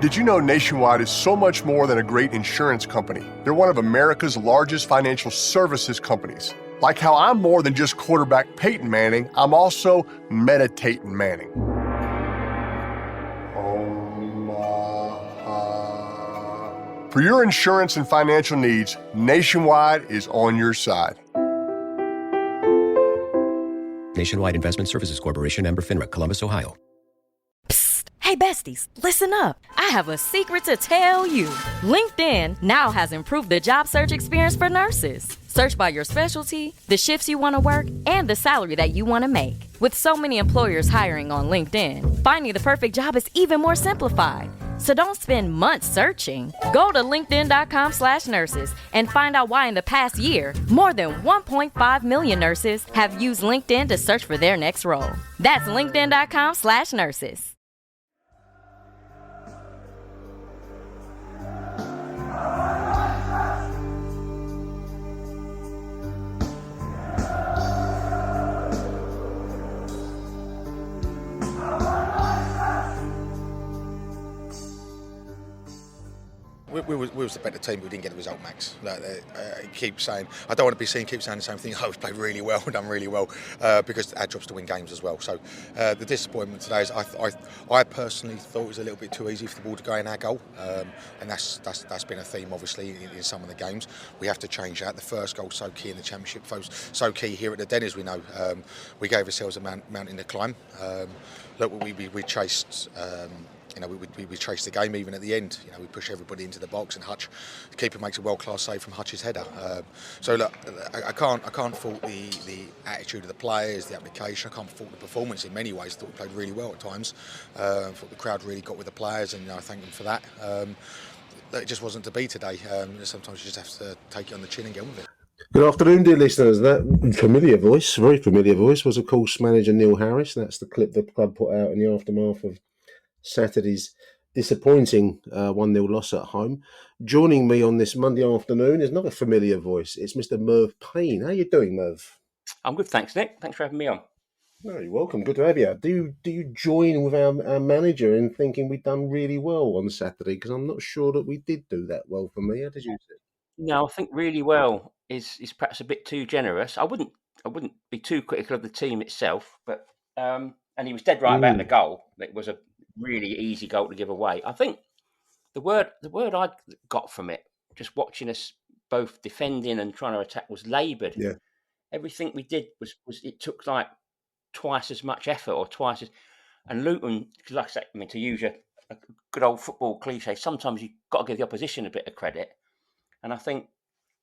Did you know Nationwide is so much more than a great insurance company? They're one of America's largest financial services companies. Like how I'm more than just quarterback Peyton Manning, I'm also meditating Manning. For your insurance and financial needs, Nationwide is on your side. Nationwide Investment Services Corporation, member FINRA, Columbus, Ohio. Hey besties, listen up. I have a secret to tell you. LinkedIn now has improved the job search experience for nurses. Search by your specialty, the shifts you want to work, and the salary that you want to make. With so many employers hiring on LinkedIn, finding the perfect job is even more simplified. So don't spend months searching. Go to linkedin.com/nurses and find out why in the past year, more than 1.5 million nurses have used LinkedIn to search for their next role. That's linkedin.com/nurses. We was the better team, but we didn't get the result, Max. Keep saying, I don't want to keep saying the same thing. Oh, we played really well, done really well, because our job's to win games as well. So the disappointment today is I personally thought it was a little bit too easy for the ball to go in our goal, and that's been a theme obviously in some of the games. We have to change that. The first goal so key in the Championship, so key here at the Den, as we know. We gave ourselves a mountain to climb. Look, we chased. We chase the game even at the end. We push everybody into the box, and Hutch, the keeper, makes a world-class save from Hutch's header. So look, I can't fault the attitude of the players, the application. I can't fault the performance in many ways. I thought we played really well at times. I thought the crowd really got with the players, and I thank them for that. It just wasn't to be today. Sometimes you just have to take it on the chin and get on with it. Good afternoon, dear listeners. That familiar voice, very familiar voice, was of course manager Neil Harris. That's the clip the club put out in the aftermath of Saturday's disappointing 1-0 loss at home. Joining me on this Monday afternoon is another familiar voice. It's Mr. Merv Payne. How are you doing, Merv? I'm good, thanks, Nick. Thanks for having me on. No, you're welcome. Good to have you. Do you join with our manager in thinking we've done really well on Saturday? Because I'm not sure that we did do that well for me. How did you see it? No, I think really well is perhaps a bit too generous. I wouldn't be too critical of the team itself, but and he was dead right about the goal. It was a really easy goal to give away. I think the word I got from it, just watching us both defending and trying to attack, was laboured. Yeah. Everything we did was it took like twice as much effort or twice as. And Luton, like I say, to use a good old football cliche, sometimes you've got to give the opposition a bit of credit. And I think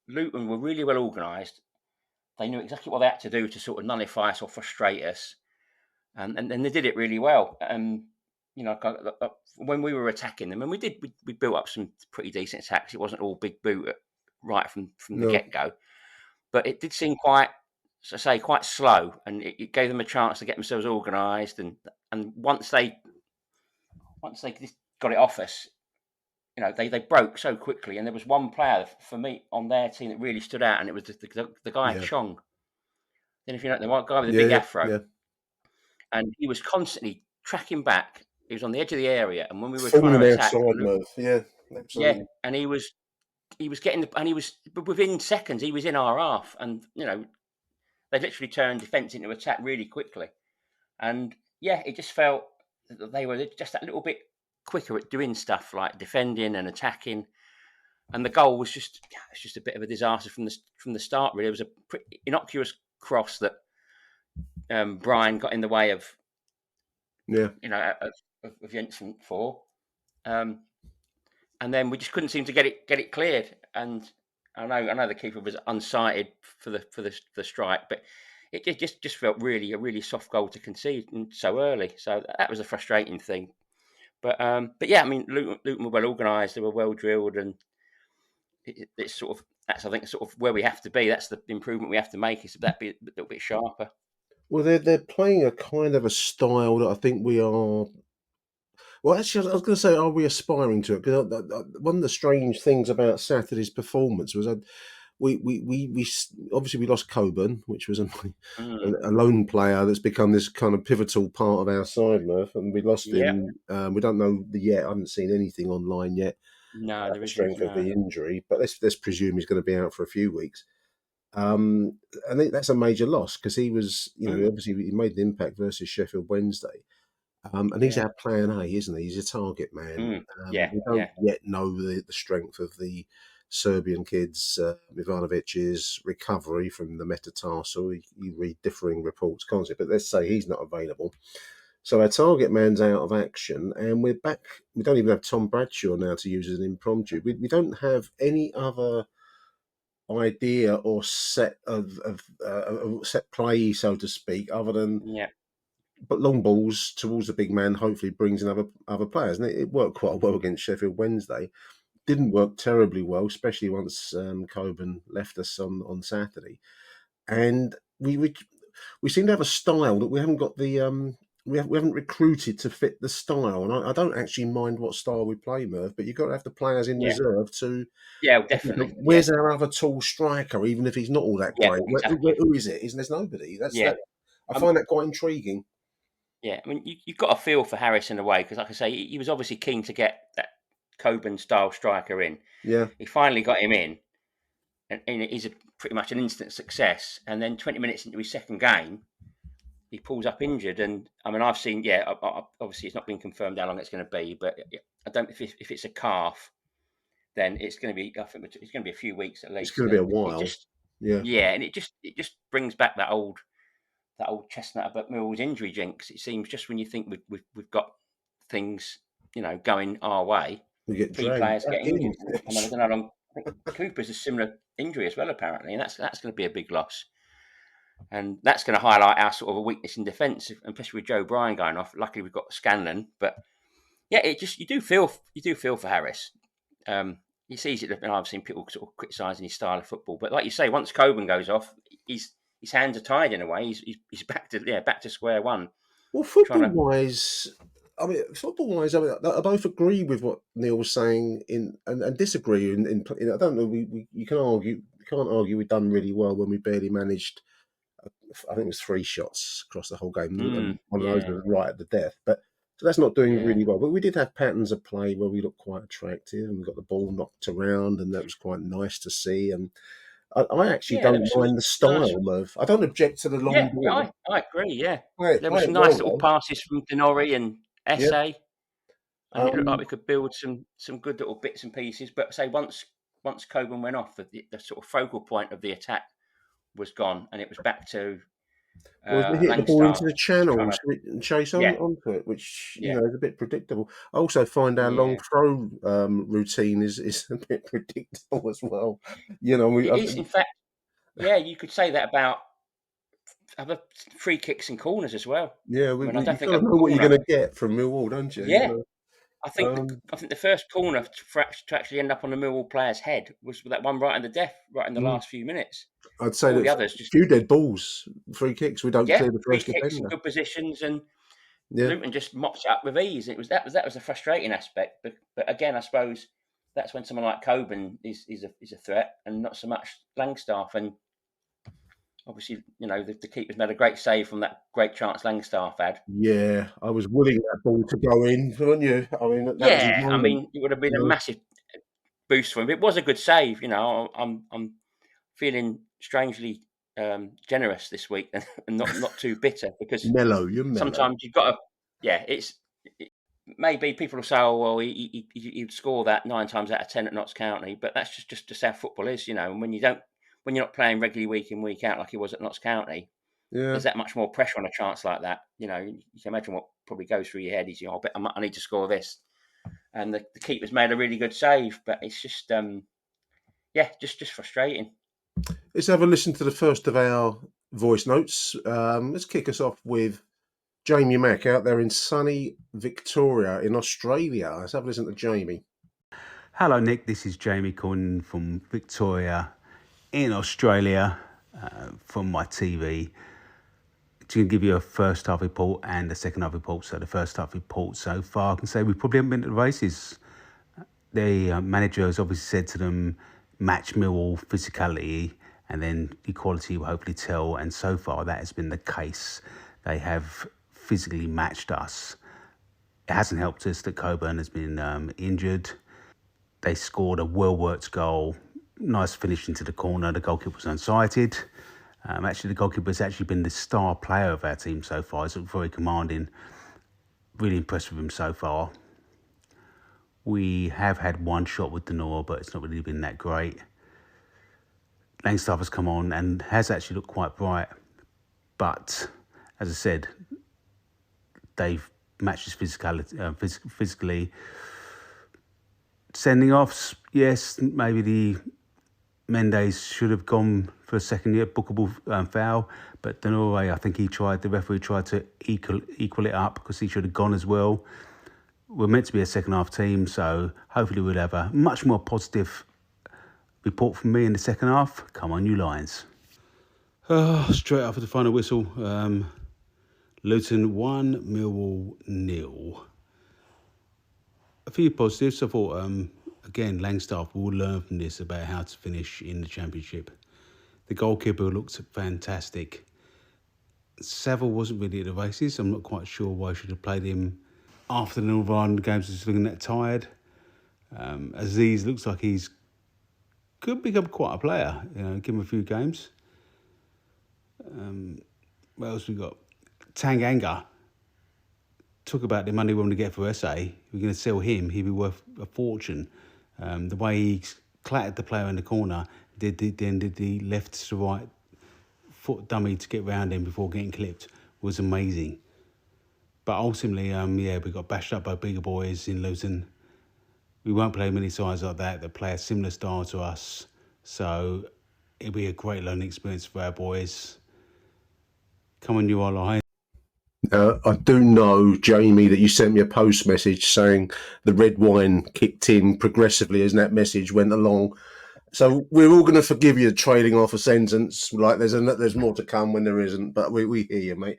Luton were really well organised. They knew exactly what they had to do to sort of nullify us or frustrate us, and they did it really well. When we were attacking them, and we built up some pretty decent attacks. It wasn't all big boot right from the get-go, but it did seem quite slow, and it gave them a chance to get themselves organised. And once they got it off us, they broke so quickly. And there was one player for me on their team that really stood out, and it was the guy Chong. Then if you know the white guy with the big afro, and he was constantly tracking back. He was on the edge of the area, and when we were trying to attack, absolutely. And he was getting and he was within seconds he was in our half, and they literally turned defence into attack really quickly, and it just felt that they were just that little bit quicker at doing stuff like defending and attacking, and the goal was just a bit of a disaster from the start. Really, it was a pretty innocuous cross that Brian got in the way of. Of Jensen for, and then we just couldn't seem to get it cleared. And I know the keeper was unsighted for the strike, but it just felt really a really soft goal to concede so early. So that was a frustrating thing. But Luton were well organised, they were well drilled, and it's that's I think sort of where we have to be. That's the improvement we have to make, is that be a little bit sharper. Well, they're playing a kind of a style that I think we are. Well, actually, I was going to say, are we aspiring to it? Because one of the strange things about Saturday's performance was obviously we lost Coburn, which was Mm, a lone player that's become this kind of pivotal part of our side, Merv, and we lost yeah. him. We don't know yet. I haven't seen anything online yet No, about there the isn't. strength of No. the injury, but let's presume he's going to be out for a few weeks. I think that's a major loss because he was, Mm, obviously he made an impact versus Sheffield Wednesday. And he's yeah. our plan A, isn't he? He's a target man. Yeah. We don't Yeah. yet know the strength of the Serbian kids, Ivanovic's recovery from the metatarsal. You read differing reports constantly, but let's say he's not available. So our target man's out of action, and we're back. We don't even have Tom Bradshaw now to use as an impromptu. We don't have any other idea or set of set play, so to speak, other than Yeah. but long balls towards the big man hopefully brings in other players, and it worked quite well against Sheffield Wednesday. Didn't work terribly well, especially once Coburn left us on Saturday, and we seem to have a style that we haven't got the we haven't recruited to fit the style, and I don't actually mind what style we play, Merv, but you've got to have the players in Yeah. reserve to. Yeah. Definitely. Yeah. Where's our other tall striker, even if he's not all that Yeah. great? Exactly. Who is it? Isn't there's nobody? That's Yeah. that. I Um. find that quite intriguing. Yeah. I mean, you've got a feel for Harris in a way because, like I say, he was obviously keen to get that Coburn style striker in. Yeah, He finally got him in, and he's pretty much an instant success. And then 20 minutes into his second game, he pulls up injured. And I mean, I've seen, obviously it's not been confirmed how long it's going to be, but I don't if it's a calf, then it's going to be. I think it's going to be a few weeks at it's least. going to be a And it while. just, Yeah. yeah, and it just brings back that old chestnut about Millwall's injury jinx. It seems just when you think we've got things, going our way, We get key dragged players back get in. injured. I mean, I don't know how long. I think Cooper's a similar injury as well, apparently, and that's going to be a big loss. And that's going to highlight our sort of a weakness in defence, especially with Joe Bryan going off. Luckily, we've got Scanlon, but yeah, it just you do feel for Harris. It's easy to, I've seen people sort of criticising his style of football, but like you say, once Coburn goes off, his hands are tied in a way. He's back to square one. Well, Trying to football wise, I both agree with what Neil was saying and disagree in. I don't know. You can't argue we've done really well when we barely managed. I think it was 3 shots across the whole game, and one of those yeah, was right at the death. But so that's not doing yeah, really well. But we did have patterns of play where we looked quite attractive, and we got the ball knocked around, and that was quite nice to see. And I actually yeah. There don't was some mind the nice. style, Merv. I don't object to the long Yeah, ball. I agree. Yeah, there Play was it some nice well little though. passes from Denori and Yeah. Esse, and it looked like Um, we could build some good little bits and pieces. But say once Coburn went off, the sort of focal point of the attack was gone, and it was back to was we hit the ball Langstaff into the just trying to. channels and chase Yeah, onto it, which yeah, is a bit predictable. I also find our long yeah. throw routine is a bit predictable as well. It is, in fact, yeah. You could say that about other free kicks and corners as well. yeah, I mean, I you don't think kind a of know what you're corner. going to get from Millwall, don't you? Yeah, Um, I think the first corner to actually end up on the Millwall player's head was that one right in the death, right in the mm, last few minutes. I'd say All that the a others just few dead balls, free kicks. We don't yeah, clear the free first kicks and defender. good positions, and Yeah, Luton just mopped it up with ease. That was a frustrating aspect, but again, I suppose that's when someone like Coburn is a threat, and not so much Langstaff. And obviously, the keeper's made a great save from that great chance Langstaff had. yeah. I was willing that ball to go in, weren't you? I mean, that was his Yeah, I moment. mean, it would have been a You massive boost for him. It was a good save. I'm feeling strangely generous this week and not too bitter because Mellow, you're mellow. sometimes you've got to. Yeah, maybe people will say, "Oh, well, he'd score that 9 times out of 10 at Notts County," but that's just how football is, And when you're not playing regularly week in week out like he was at Notts County, Yeah. there's that much more pressure on a chance like that. You can imagine what probably goes through your head is, I need to score this, and the keeper's made a really good save, but it's just just frustrating. Let's have a listen to the first of our voice notes. Let's kick us off with Jamie Mack out there in sunny Victoria in Australia. Let's have a listen to Jamie. Hello, Nick. This is Jamie calling from Victoria in Australia from my TV to give you a first half report and a second half report. So the first half report so far, I can say we probably haven't been to the races. The manager has obviously said to them, match Millwall physicality, and then the quality will hopefully tell. And so far, that has been the case. They have physically matched us. It hasn't helped us that Coburn has been injured. They scored a well-worked goal. Nice finish into the corner. The goalkeeper was unsighted. Actually, the goalkeeper has actually been the star player of our team so far. He's very commanding. Really impressed with him so far. We have had one shot with Denora, but it's not really been that great. Langstaff has come on and has actually looked quite bright. But, as I said, they've matched his physically. Sending offs, yes, maybe the Mendes should have gone for a second year bookable foul, but Denore, I think the referee tried to equal it up because he should have gone as well. We're meant to be a second half team, so hopefully we'll have a much more positive report from me in the second half. Come on, you Lions. Straight after the final whistle, Luton 1, Millwall 0. A few positives. I thought, again, Langstaff will learn from this about how to finish in the Championship. The goalkeeper looked fantastic. Saville wasn't really at the races. I'm not quite sure why I should have played him after the Northern games. He's looking that tired. Aziz looks like he's could become quite a player. Give him a few games. What else we got? Tanganga. Talk about the money we're going to get for SA. We're going to sell him. He'd be worth a fortune. The way he clattered the player in the corner, did the left to right foot dummy to get round him before getting clipped was amazing. But ultimately, we got bashed up by bigger boys in Luton. We won't play many sides like that play a similar style to us. So it'll be a great learning experience for our boys. Come on, you all Lions. I do know, Jamie, that you sent me a post message saying the red wine kicked in progressively as that message went along. So we're all going to forgive you trailing off a sentence. Like there's more to come when there isn't, but we hear you, mate.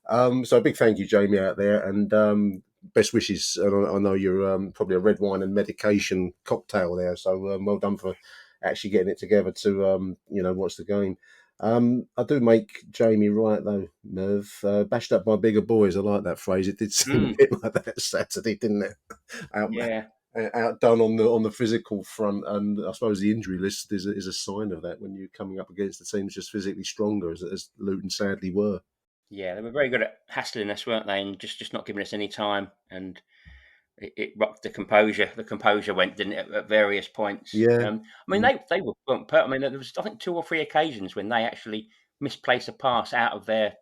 So a big thank you, Jamie, out there, and best wishes. And I know you're probably a red wine and medication cocktail there. So well done for actually getting it together to watch the game. I do make Jamie right though, Merv. Bashed up by bigger boys. I like that phrase. It did seem a bit like that Saturday, didn't it? Outdone on the physical front, and I suppose the injury list is a sign of that when you're coming up against the teams just physically stronger, as Luton sadly were. Yeah, they were very good at hassling us, weren't they? And just not giving us any time. And it rocked the composure. The composure went, didn't it, at various points? Yeah. They were. There was, I think, 2 or 3 occasions when they actually misplaced a pass out of their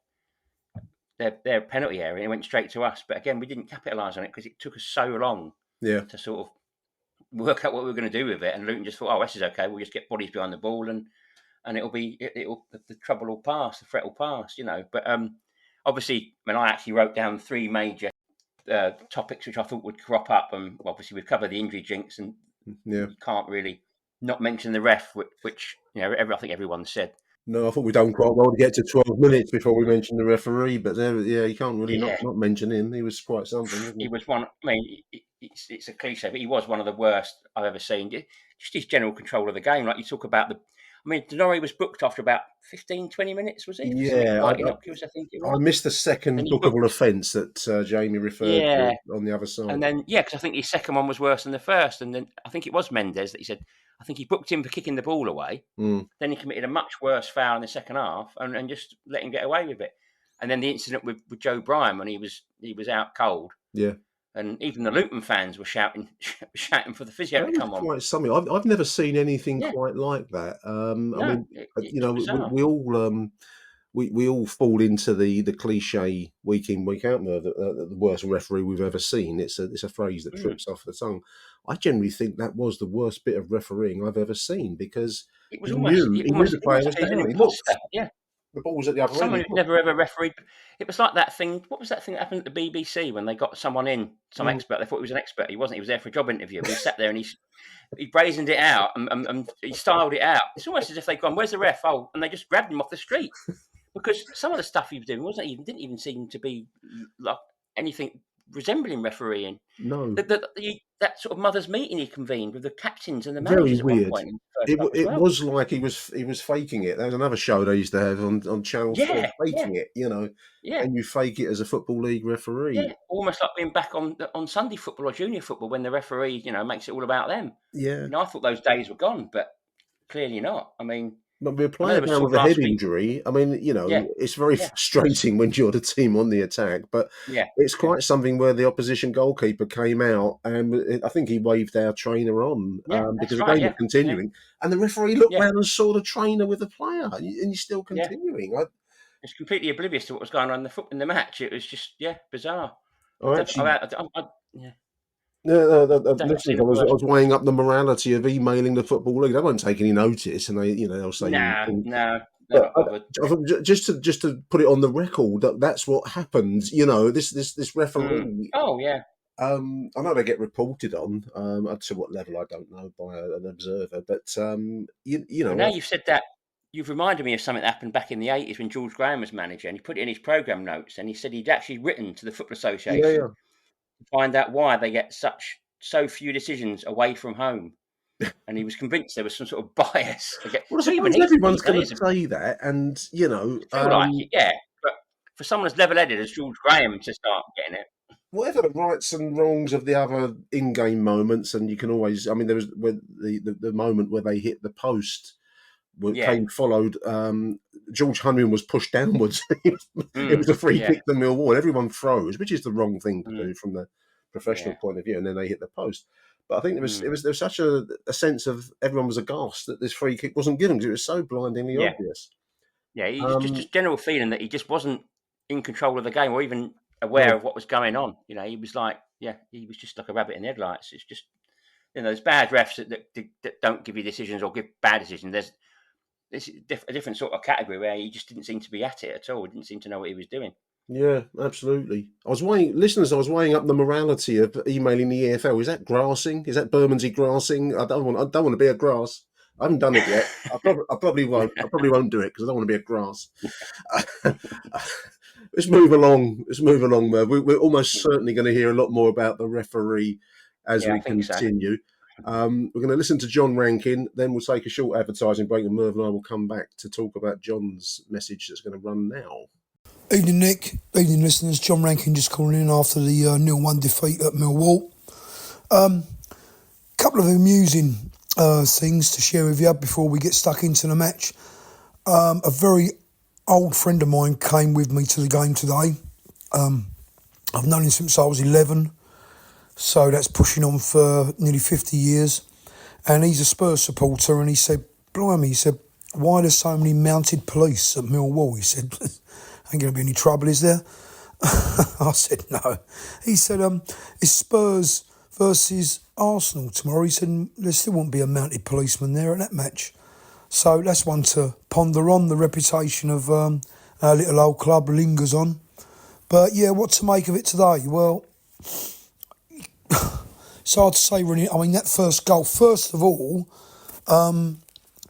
penalty area and it went straight to us. But again, we didn't capitalise on it because it took us so long to sort of work out what we were going to do with it. And Luton just thought, this is okay. We'll just get bodies behind the ball and the trouble will pass, the threat will pass, But obviously, I actually wrote down 3 major topics which I thought would crop up, and obviously we've covered the injury jinx, and you can't really not mention the ref, which I think everyone said. No, I thought we'd done quite well to get to 12 minutes before we mentioned the referee, but you can't really not mention him. He was quite something, wasn't he? He was one. It's a cliche, but he was one of the worst I've ever seen. Just his general control of the game, like you talk about Denori was booked after about 15, 20 minutes, was he? Yeah, I think it was. I missed the second bookable offence that Jamie referred to on the other side. And then, because I think his second one was worse than the first. And then I think it was Mendes that he said, I think he booked him for kicking the ball away. Then he committed a much worse foul in the second half and just let him get away with it. And then the incident with Joe Bryan when he was out cold. Yeah. And even the Luton fans were shouting for the physio to come on. Quite something. I've never seen anything quite like that. We all fall into the cliche week in, week out, the worst referee we've ever seen. It's a phrase that trips off the tongue. I generally think that was the worst bit of refereeing I've ever seen because it was he knew the player was down. He looked. The ball was at the other end. Someone who'd never ever refereed. It was like that thing. What was that thing that happened at the BBC when they got someone in, some expert? They thought he was an expert. He wasn't. He was there for a job interview. He sat there and he brazened it out and he styled it out. It's almost as if they'd gone, "Where's the ref?" Oh, and they just grabbed him off the street because some of the stuff he was doing didn't even seem to be like anything resembling refereeing. No, That sort of mothers' meeting he convened with the captains and the very managers at one weird. point in the first half as It well. was like he was faking it. There was another show they used to have on Channel 4, Yeah, faking it. yeah, And you fake it as a football league referee. yeah. Almost like being back on Sunday football or junior football when the referee, makes it all about them. Yeah. I thought those days were gone, but clearly not. I mean, But we're I know there playing was down talk with a head last week. injury. I mean, Yeah, it's very yeah, frustrating when you're the team on the attack, but yeah, it's yeah, quite something where the opposition goalkeeper came out and I think he waved our trainer on yeah. because That's the right. game was Yeah, yeah, continuing, and the referee looked yeah, round and saw the trainer with the player, and you're still yeah. continuing. It's completely oblivious to what was going on in the match. It was just bizarre. I I don't, actually yeah, No, I don't know. I've listen, seen I it was, I worse. was weighing up the morality of emailing the football league. They won't take any notice, and they'll say No, things. no, they're But not bothered. I thought just to put it on the record that's what happened. This Mm. referee. Oh yeah, I know they get reported on. To what level I don't know by an observer, but but now you've said that, you've reminded me of something that happened back in the 80s when George Graham was manager, and he put it in his programme notes, and he said he'd actually written to the Football yeah, Association yeah. to find out why they get so few decisions away from home, and he was convinced there was some sort of bias. Well, I So even suppose he everyone's going to says, say that, and I feel like it, yeah, but for someone as level-headed as George Graham to start getting it, whatever the rights and wrongs of the other in-game moments, and you can always. I mean, there was when the moment where they hit the post. yeah, Followed. George Hunwin was pushed downwards. It was a free yeah, kick to Millwall. Everyone froze, which is the wrong thing to mm, do from the professional yeah, point of view. And then they hit the post. But I think mm, there was such a sense of everyone was aghast that this free kick wasn't given because it was so blindingly yeah. obvious. Yeah, he just Um, a general feeling that he just wasn't in control of the game or even aware no, of what was going on. He was like, yeah, he was just like a rabbit in the headlights. It's just, there's bad refs that don't give you decisions or give bad decisions. There's a different sort of category where he just didn't seem to be at it at all. He didn't seem to know what he was doing. yeah, absolutely. I was weighing up the morality of emailing the EFL. Is that grassing? Is that Bermondsey grassing? I don't want to be a grass. I haven't done it yet. I probably won't. I probably won't do it because I don't want to be a grass. Let's move along. Merv. We're almost certainly going to hear a lot more about the referee as Yeah, I we think so. continue. We're going to listen to John Rankin, then we'll take a short advertising break, and Merv and I will come back to talk about John's message that's going to run now. Evening, Nick. Evening, listeners. John Rankin just calling in after the 0-1 defeat at Millwall. Couple of amusing things to share with you before we get stuck into the match. A very old friend of mine came with me to the game today. I've known him since I was 11, so that's pushing on for nearly 50 years. And he's a Spurs supporter, and he said, blimey, he said, why are there so many mounted police at Millwall? He said, ain't going to be any trouble, is there? I said, no. He said, it's Spurs versus Arsenal tomorrow. He said, there still won't be a mounted policeman there at that match. So that's one to ponder on. The reputation of our little old club lingers on. But yeah, what to make of it today? Well, it's hard to say really. I mean, that first goal, first of all,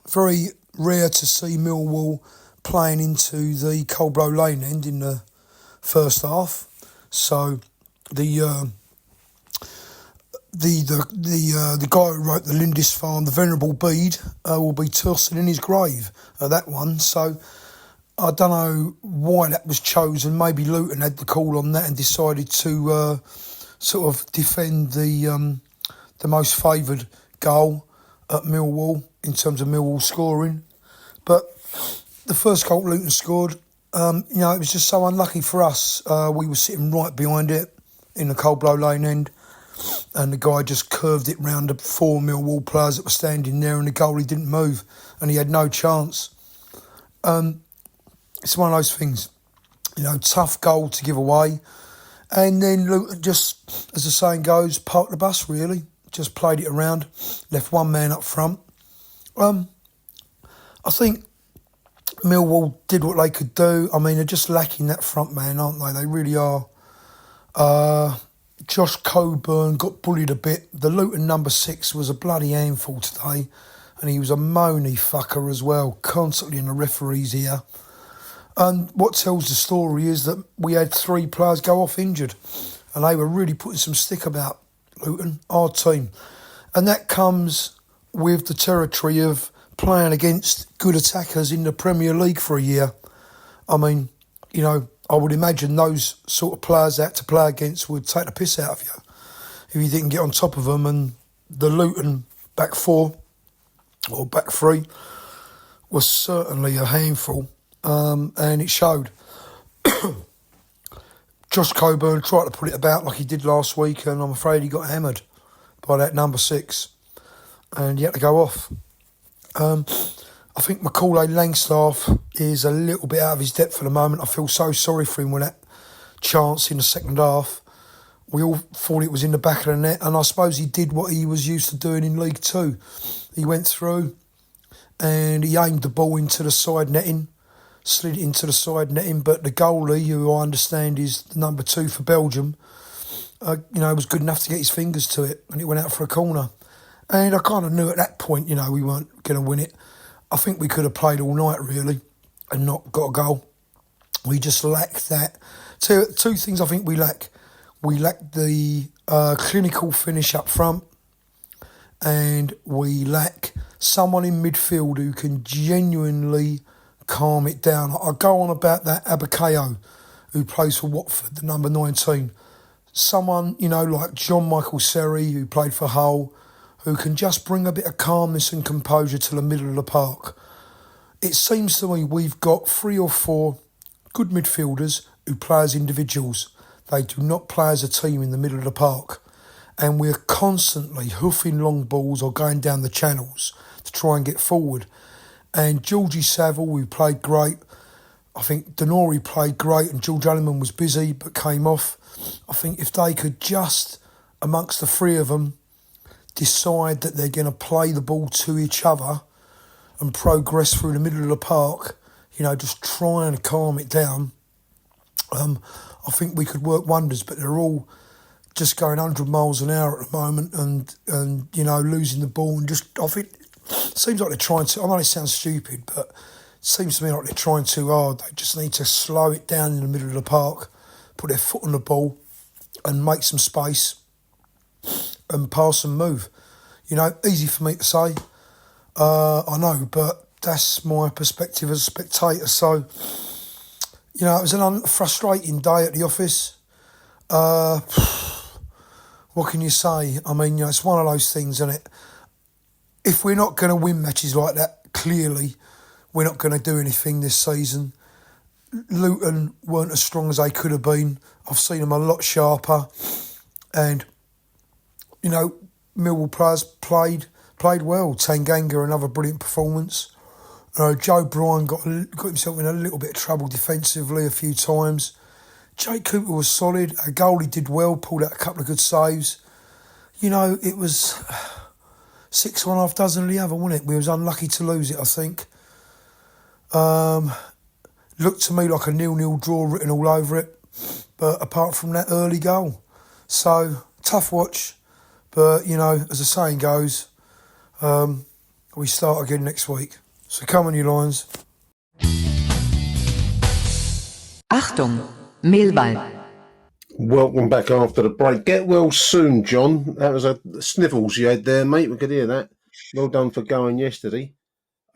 very rare to see Millwall playing into the Coldblow Lane end in the first half. So the guy who wrote the Lindisfarne, the Venerable Bede, will be tossing in his grave at that one. So I don't know why that was chosen. Maybe Luton had the call on that and decided to sort of defend the most favoured goal at Millwall in terms of Millwall scoring. But the first goal Luton scored, it was just so unlucky for us. We were sitting right behind it in the Coldblow Lane end, and the guy just curved it round the 4 Millwall players that were standing there, and the goalie didn't move, and he had no chance. It's one of those things, tough goal to give away. And then Luton just, as the saying goes, parked the bus really. Just played it around, left one man up front. I think Millwall did what they could do. I mean, they're just lacking that front man, aren't they? They really are. Josh Coburn got bullied a bit. The Luton number 6 was a bloody handful today, and he was a moany fucker as well, constantly in the referee's ear. And what tells the story is that we had 3 players go off injured. and they were really putting some stick about Luton, our team. And that comes with the territory of playing against good attackers in the Premier League for a year. I mean, you know, I would imagine those sort of players out to play against would take the piss out of you if you didn't get on top of them. And the Luton back four or back three was certainly a handful, and it showed. Josh Coburn tried to put it about like he did last week, and I'm afraid he got hammered by that number 6, and he had to go off. I think Macaulay Langstaff is a little bit out of his depth at the moment. I feel so sorry for him with that chance in the second half. We all thought it was in the back of the net, and I suppose he did what he was used to doing in League Two. He went through and he aimed the ball into the side netting, slid it into the side netting, but the goalie, who I understand is the number 2 for Belgium, was good enough to get his fingers to it, and it went out for a corner. And I kind of knew at that point, we weren't going to win it. I think we could have played all night, really, and not got a goal. We just lacked that. Two things I think we lack. We lack the clinical finish up front, and we lack someone in midfield who can genuinely calm it down. I go on about that Abakayo, who plays for Watford, the number 19. Someone, like John Michael Seri, who played for Hull, who can just bring a bit of calmness and composure to the middle of the park. It seems to me we've got 3 or 4 good midfielders who play as individuals. They do not play as a team in the middle of the park. And we're constantly hoofing long balls or going down the channels to try and get forward. And Georgie Saville, who played great. I think Denori played great, and George Elliman was busy but came off. I think if they could just, amongst the 3 of them, decide that they're going to play the ball to each other and progress through the middle of the park, just try and calm it down, I think we could work wonders. But they're all just going 100 miles an hour at the moment and losing the ball. And just, I think, it seems like they're trying to, I know it sounds stupid, but it seems to me like they're trying too hard. They just need to slow it down in the middle of the park, put their foot on the ball and make some space and pass and move. Easy for me to say, I know, but that's my perspective as a spectator. So, it was a frustrating day at the office. What can you say? I mean, it's one of those things, isn't it? If we're not going to win matches like that, clearly, we're not going to do anything this season. Luton weren't as strong as they could have been. I've seen them a lot sharper. And, Millwall players played well. Tanganga, another brilliant performance. Joe Bryan got himself in a little bit of trouble defensively a few times. Jake Cooper was solid. Our goalie did well, pulled out a couple of good saves. It was 6 1/2 dozen of the other, wasn't it? We was unlucky to lose it, I think. Looked to me like a 0-0 draw written all over it. But apart from that early goal. So, tough watch. But, as the saying goes, we start again next week. So come on, you Lions. Achtung, Millwall. Welcome back after the break. Get well soon, John. That was a snivels you had there, mate. We could hear that. Well done for going yesterday.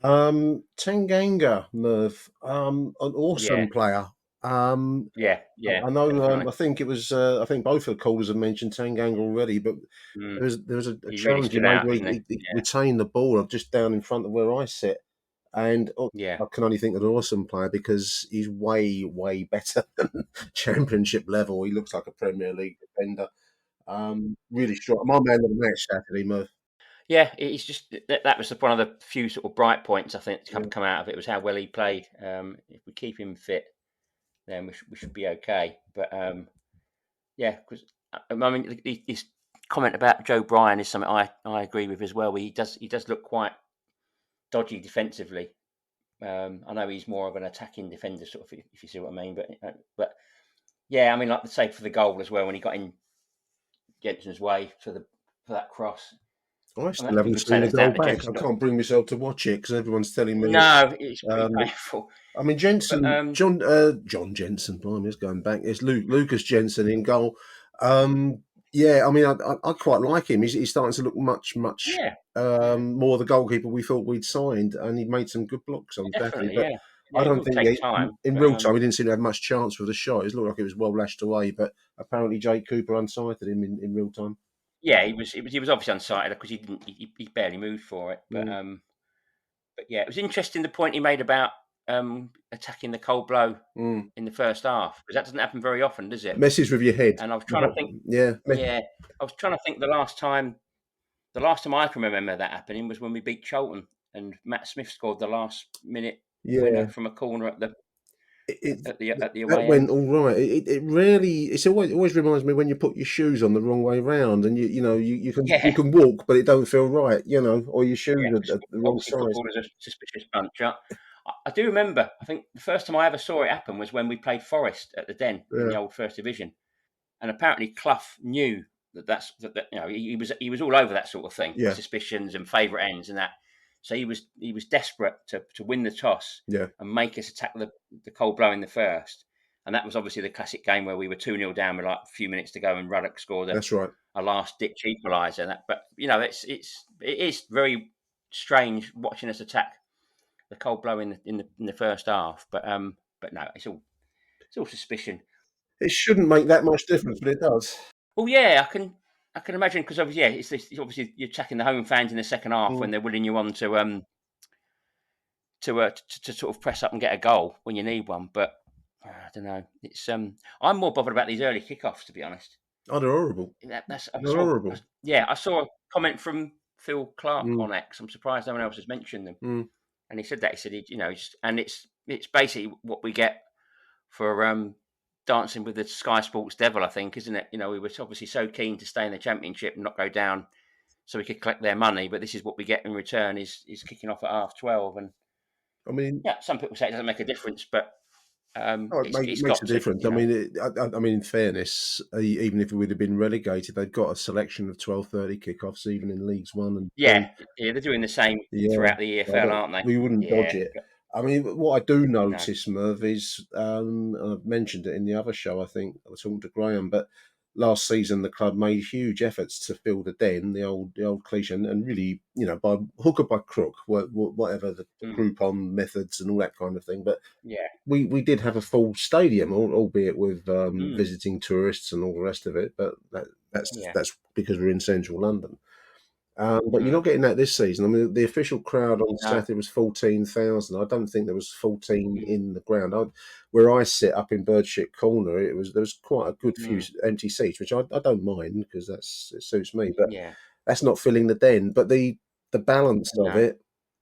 Tanganga, Merv, an awesome player. Yeah. I know. I think it was. I think both of the callers have mentioned Tanganga already, but there was a challenge he made where he retained the ball just down in front of where I sit, and I can only think of an awesome player because he's way, way better than Championship level. He looks like a Premier League defender. Really strong. My man of the match Saturday, Merv. Yeah, it's just that was one of the few sort of bright points I think to come out of it was how well he played. If we keep him fit, then we should be okay. But because I mean, his comment about Joe Bryan is something I agree with as well. He does look quite dodgy defensively. I know he's more of an attacking defender, sort of, if you see what I mean. But yeah, I mean, like say for the goal as well, when he got in Jensen's way for that cross. I still haven't seen the goal back. I can't bring myself to watch it because everyone's telling me. No, it's pretty painful. I mean, Jensen, John Jensen, blimey, it's going back. It's Lucas Jensen in goal. Yeah, I mean, I quite like him. He's starting to look much Yeah, more the goalkeeper we thought we'd signed, and he made some good blocks on Saturday. definitely. But Yeah, I yeah. It don't will think take time, in but real time he didn't seem to have much chance with the shot. It looked like it was well lashed away, but apparently Jake Cooper unsighted him in real time. yeah, he was obviously unsighted because he barely moved for it. Mm. But yeah, it was interesting the point he made about attacking the cold blow Mm. in the first half, because that doesn't happen very often, does it? Messes with your head. And I was trying to think. Yeah, Yeah, I was trying to think the last time I can remember that happening was when we beat Charlton and Matt Smith scored the last minute winner yeah. from a corner It, at the that away went end. all right. It really it always reminds me when you put your shoes on the wrong way round, and you Yeah, can walk, but it don't feel right, or your yeah. shoes 'Cause are the wrong obviously, size. football is a suspicious bunch. I do remember. I think the first time I ever saw it happen was when we played Forest at the Den in Yeah, the old First Division, and apparently Clough knew that he was all over that sort of thing, yeah, suspicions and favourite ends and that. So he was desperate to win the toss yeah. and make us attack the cold blow in the first. And that was obviously the classic game where we were 2-0 down with like a few minutes to go, and Ruddock scored That's right. a last ditch equaliser. But it is very strange watching us attack the cold blow in the first half. But no, it's all suspicion. It shouldn't make that much difference, but it does. Well, yeah, I can imagine, because obviously, yeah, it's obviously you're checking the home fans in the second half when Mm. they're willing you on to sort of press up and get a goal when you need one. But I don't know. It's I'm more bothered about these early kickoffs, to be honest. Oh, they're horrible. That's They're horrible. yeah. I saw a comment from Phil Clark Mm. on X. I'm surprised no one else has mentioned them. Mm. And he said that, he said, and it's basically what we get for dancing with the Sky Sports devil, I think, isn't it? We were obviously so keen to stay in the Championship and not go down, so we could collect their money. But this is what we get in return: is kicking off at 12:30. And I mean, yeah, some people say it doesn't make a difference, but oh, it it's makes got a to. difference. I mean, I mean, in fairness, even if we would have been relegated, they've got a selection of 12:30 kickoffs, even in Leagues 1 and 2. Yeah, yeah, they're doing the same Yeah, throughout the so EFL, aren't they? we wouldn't dodge Yeah, it. I mean, what I do no, notice, Merv, is and I've mentioned it in the other show. I think I was talking to Graham, but last season the club made huge efforts to fill the den, the old cliche, and really, by hook or by crook, whatever the mm, Groupon methods and all that kind of thing. But yeah, we did have a full stadium, albeit with mm, visiting tourists and all the rest of it. But yeah, that's because we're in central London. But you're mm, not getting that this season. I mean, the official crowd on no, Saturday was 14,000. I don't think there was 14 mm, in the ground. Where I sit up in Birdshit Corner, there was quite a good few mm, empty seats, which I don't mind because it suits me. But yeah, that's not filling the den. But the balance of no.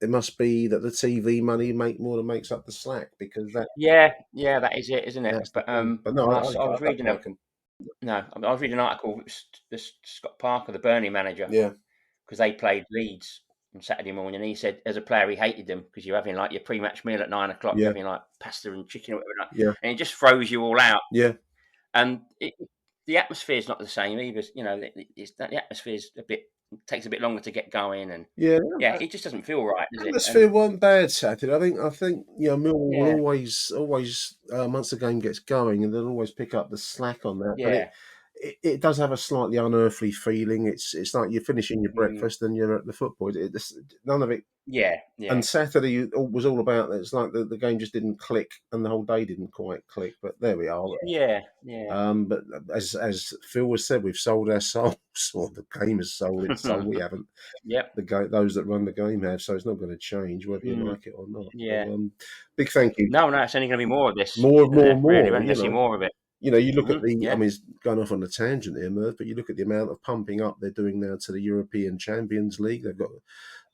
it must be that the TV money makes up the slack, because Yeah, yeah, that is it, isn't it? that's the thing. But no, And I I was don't reading like them. I was reading an article with Scott Parker, the Burnley manager, Yeah, because they played Leeds on Saturday morning. And he said, as a player, he hated them because you're having like your pre-match meal at 9 o'clock, you're yeah, having like pasta and chicken or whatever, yeah, and it just throws you all out. yeah. And the atmosphere is not the same either. The atmosphere's takes a bit longer to get going, and Yeah, yeah, it just doesn't feel right, does it? And atmosphere wasn't bad Saturday. I think Millwall will yeah, always once the game gets going, and they'll always pick up the slack on that. But yeah, it does have a slightly unearthly feeling. It's like you're finishing your mm, breakfast and you're at the football. None of it. yeah, yeah, And Saturday was all about that. It's like the game just didn't click, and the whole day didn't quite click. But there we are. yeah, yeah. But as Phil has said, we've sold our souls, or the game has sold its soul. We haven't. Yep. Those that run the game have, so it's not going to change whether you Mm, like it or not. yeah. So, big thank you. No, no, it's only going to be more of this, More, isn't there? Really, we're more. only going to see more of it. You look at I Yeah. mean, it's going off on a tangent here, Merv, but you look at the amount of pumping up they're doing now to the European Champions League. They've got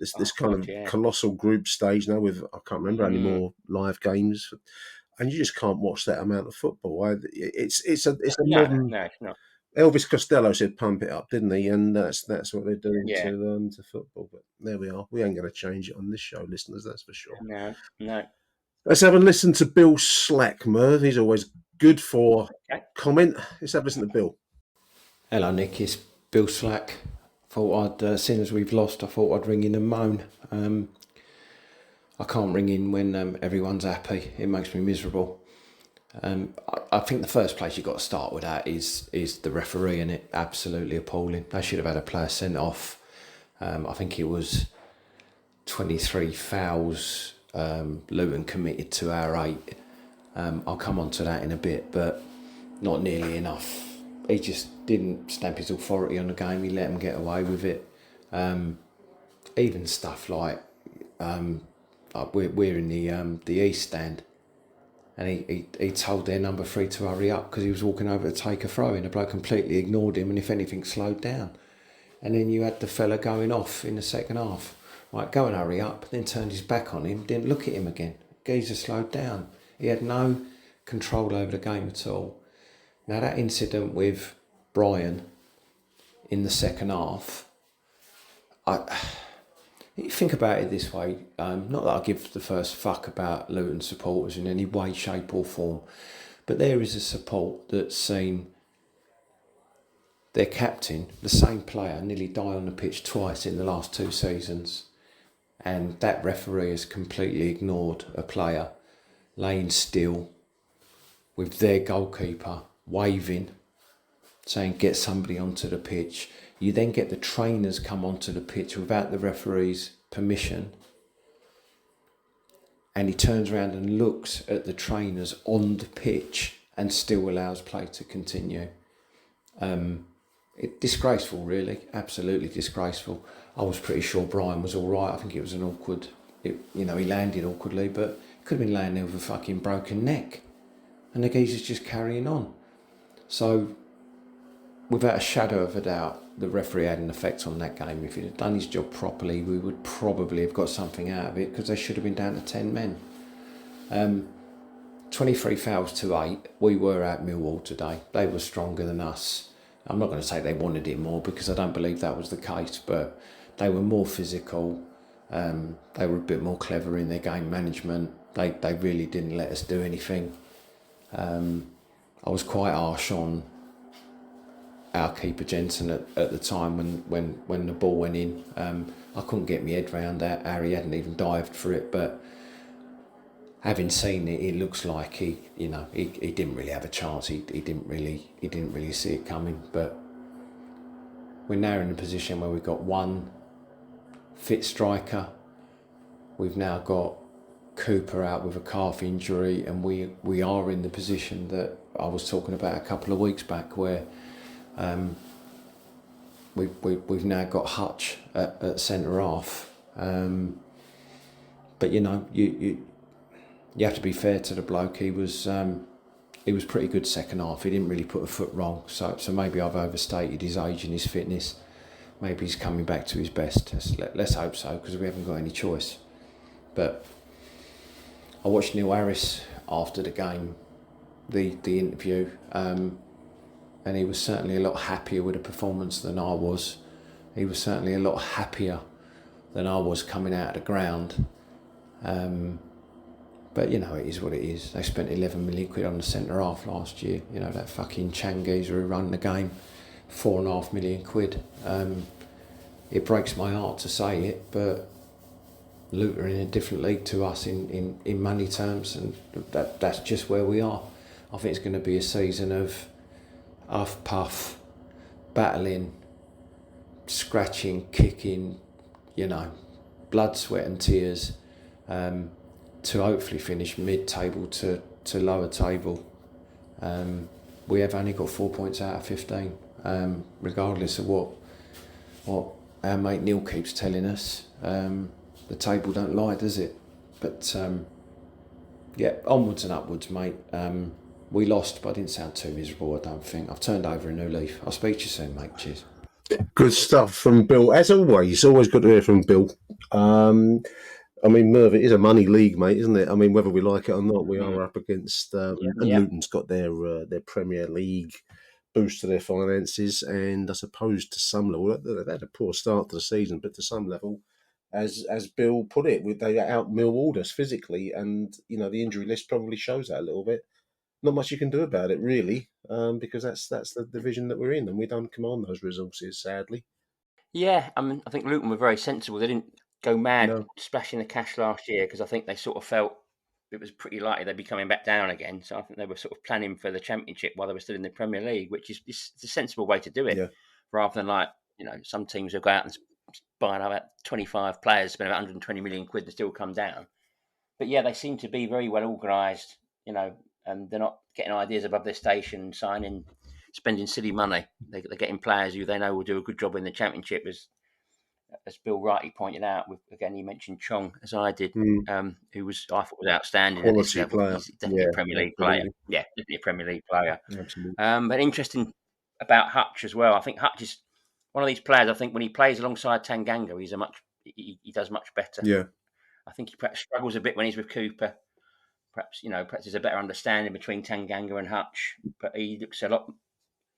this Oh kind God, of yeah. colossal group stage now with, I can't remember any Mm. more live games, and you just can't watch that amount of football. It's a No, modern. no, it's not. Elvis Costello said pump it up, didn't he? And that's what they're doing Yeah. to football. But there we are. We ain't going to change it on this show, listeners. That's for sure. No, no. Let's have a listen to Bill Slack, Merv. He's always good for Okay. comment. Let's have a listen to Bill. Hello, Nick. It's Bill Slack. Thought I'd, seeing as we've lost, I thought I'd ring in and moan. I can't ring in when everyone's happy. It makes me miserable. I think the first place you've got to start with that is the referee, and it absolutely appalling. They should have had a player sent off. I think it was 23 fouls Luton committed to our 8. I'll come on to that in a bit, but not nearly enough. He just didn't stamp his authority on the game. He let them get away with it. Even stuff like we're in the East stand, and he told their number 3 to hurry up because he was walking over to take a throw in. The bloke completely ignored him, and if anything, slowed down. And then you had the fella going off in the second half. Right, go and hurry up. Then turned his back on him, didn't look at him again. Geezer slowed down. He had no control over the game at all. Now that incident with Brian in the second half, you think about it this way, not that I give the first fuck about Luton supporters in any way, shape or form, but there is a support that's seen their captain, the same player, nearly die on the pitch twice in the last 2 seasons, and that referee has completely ignored a player laying still with their goalkeeper waving, saying get somebody onto the pitch. You then get the trainers come onto the pitch without the referee's permission, and he turns around and looks at the trainers on the pitch and still allows play to continue. Disgraceful, really, absolutely disgraceful. I was pretty sure Brian was all right. I think it was an awkward, he landed awkwardly, but he could have been laying there with a fucking broken neck, and the geezer's just carrying on. So, without a shadow of a doubt, the referee had an effect on that game. If he'd have done his job properly, we would probably have got something out of it, because they should have been down to 10 men. 23 fouls to 8. We were at Millwall today. They were stronger than us. I'm not going to say they wanted it more, because I don't believe that was the case, but they were more physical. They were a bit more clever in their game management. They really didn't let us do anything. I was quite harsh on our keeper Jensen at the time when the ball went in. I couldn't get my head round that. Harry hadn't even dived for it, but having seen it, it looks like he didn't really have a chance. He didn't really see it coming. But we're now in a position where we've got one fit striker. We've now got Cooper out with a calf injury, and we are in the position that I was talking about a couple of weeks back, where we've now got Hutch at centre half. But you have to be fair to the bloke. He was pretty good second half. He didn't really put a foot wrong. So maybe I've overstated his age and his fitness. Maybe he's coming back to his best. Let's hope so, because we haven't got any choice. But I watched Neil Harris after the game, the interview, and he was certainly a lot happier with the performance than I was. He was certainly a lot happier than I was coming out of the ground. But it is what it is. They spent 11 million quid on the centre half last year. That fucking Changiza who ran the game, 4.5 million quid. It breaks my heart to say it, but Luton are in a different league to us in money terms, and that's just where we are. I think it's going to be a season of huff puff, battling, scratching, kicking, blood, sweat and tears, to hopefully finish mid-table to lower table. We have only got 4 points out of 15, regardless of what our mate Neil keeps telling us. The table don't lie, does it? But onwards and upwards, mate. We lost, but I didn't sound too miserable, I don't think. I've turned over a new leaf. I'll speak to you soon, mate. Cheers. Good stuff from Bill. As always good to hear from Bill. Merv, it is a money league, mate, isn't it? Whether we like it or not, we are up against... and Luton's got their Premier League boost to their finances, and I suppose to some level, they had a poor start to the season, but to some level, as Bill put it, they out Millwalled us physically, and the injury list probably shows that a little bit. Not much you can do about it, really, because that's the division that we're in, and we don't command those resources, sadly. Yeah, I think Luton were very sensible. They didn't go mad splashing the cash last year, because I think they sort of felt it was pretty likely they'd be coming back down again. So I think they were sort of planning for the Championship while they were still in the Premier League, which is it's a sensible way to do it, rather than like some teams will go out and buy about 25 players, spend about 120 million quid, and still come down. But yeah, they seem to be very well organised, and they're not getting ideas above their station, spending silly money. They're getting players who they know will do a good job in the Championship, as Bill rightly pointed out. He mentioned Chong, as I did, who I thought was outstanding Quality at this level. player. He's definitely a Premier League player. Yeah, definitely a Premier League player. Absolutely. But interesting about Hutch as well. I think Hutch is one of these players. I think when he plays alongside Tanganga, he does much better. Yeah. I think he perhaps struggles a bit when he's with Cooper. Perhaps there's a better understanding between Tanganga and Hutch, but he looks a lot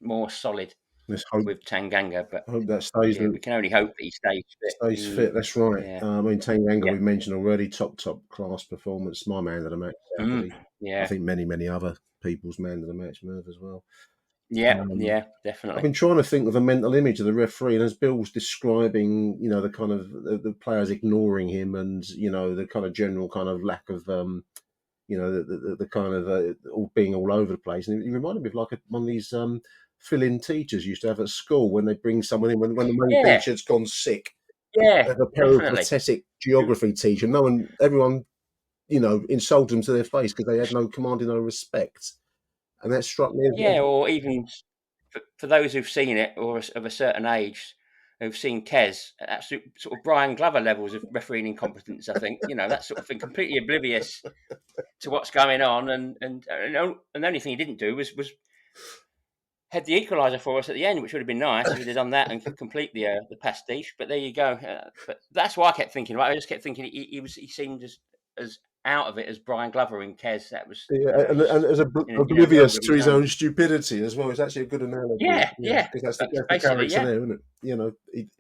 more solid with Tanganga. But I hope that stays. We can only hope that he stays fit. That's right. Yeah. Tanganga, we've mentioned already, top class performance. My man of the match. Yeah. I think many other people's man of the match, Merv, as well. Yeah, definitely. I've been trying to think of the mental image of the referee, and as Bill's describing, the kind of the players ignoring him, and the kind of general kind of lack of, the kind of all being all over the place. And it reminded me of like one of these fill-in teachers used to have at school when they bring someone in when the main teacher's gone sick. Yeah, like a peripatetic geography teacher. Everyone, insulted them to their face because they had no commanding no respect. And that struck me as or even for those who've seen it or of a certain age who've seen Kes, absolute sort of Brian Glover levels of refereeing incompetence, I think. That sort of thing, completely oblivious to what's going on. And the only thing he didn't do was head the equaliser for us at the end, which would have been nice if he'd have done that and complete the pastiche. But there you go. But that's what I kept thinking. Right? I just kept thinking he seemed as out of it as Brian Glover in Kes. That was and as oblivious to his own stupidity as well. It's actually a good analogy. Yeah. Because that's the character there, isn't it?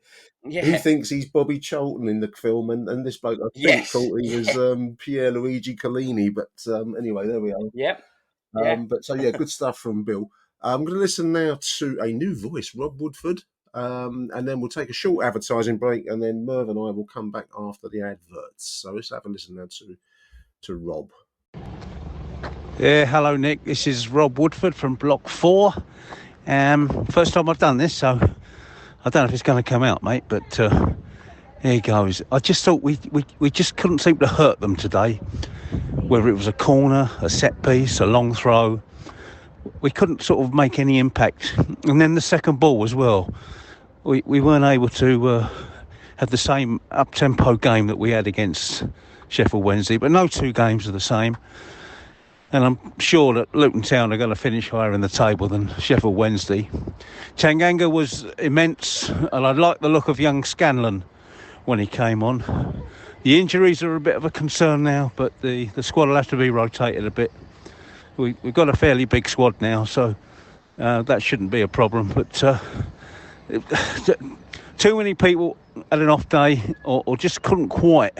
He thinks he's Bobby Charlton in the film, and this bloke I think thought he was Pier Luigi Collini. But anyway, there we are. Yep. But good stuff from Bill. I'm going to listen now to a new voice, Rob Woodford, and then we'll take a short advertising break, and then Merv and I will come back after the adverts. So let's have a listen now to Rob. Yeah, hello Nick. This is Rob Woodford from Block 4. First time I've done this, so I don't know if it's going to come out, mate. But here he goes. I just thought we just couldn't seem to hurt them today. Whether it was a corner, a set piece, a long throw, we couldn't sort of make any impact. And then the second ball as well, we weren't able to have the same up-tempo game that we had against Sheffield Wednesday. But no two games are the same. And I'm sure that Luton Town are going to finish higher in the table than Sheffield Wednesday. Tanganga was immense, and I like the look of young Scanlon when he came on. The injuries are a bit of a concern now, but the squad will have to be rotated a bit. We've got a fairly big squad now, so that shouldn't be a problem. But too many people had an off day or just couldn't quite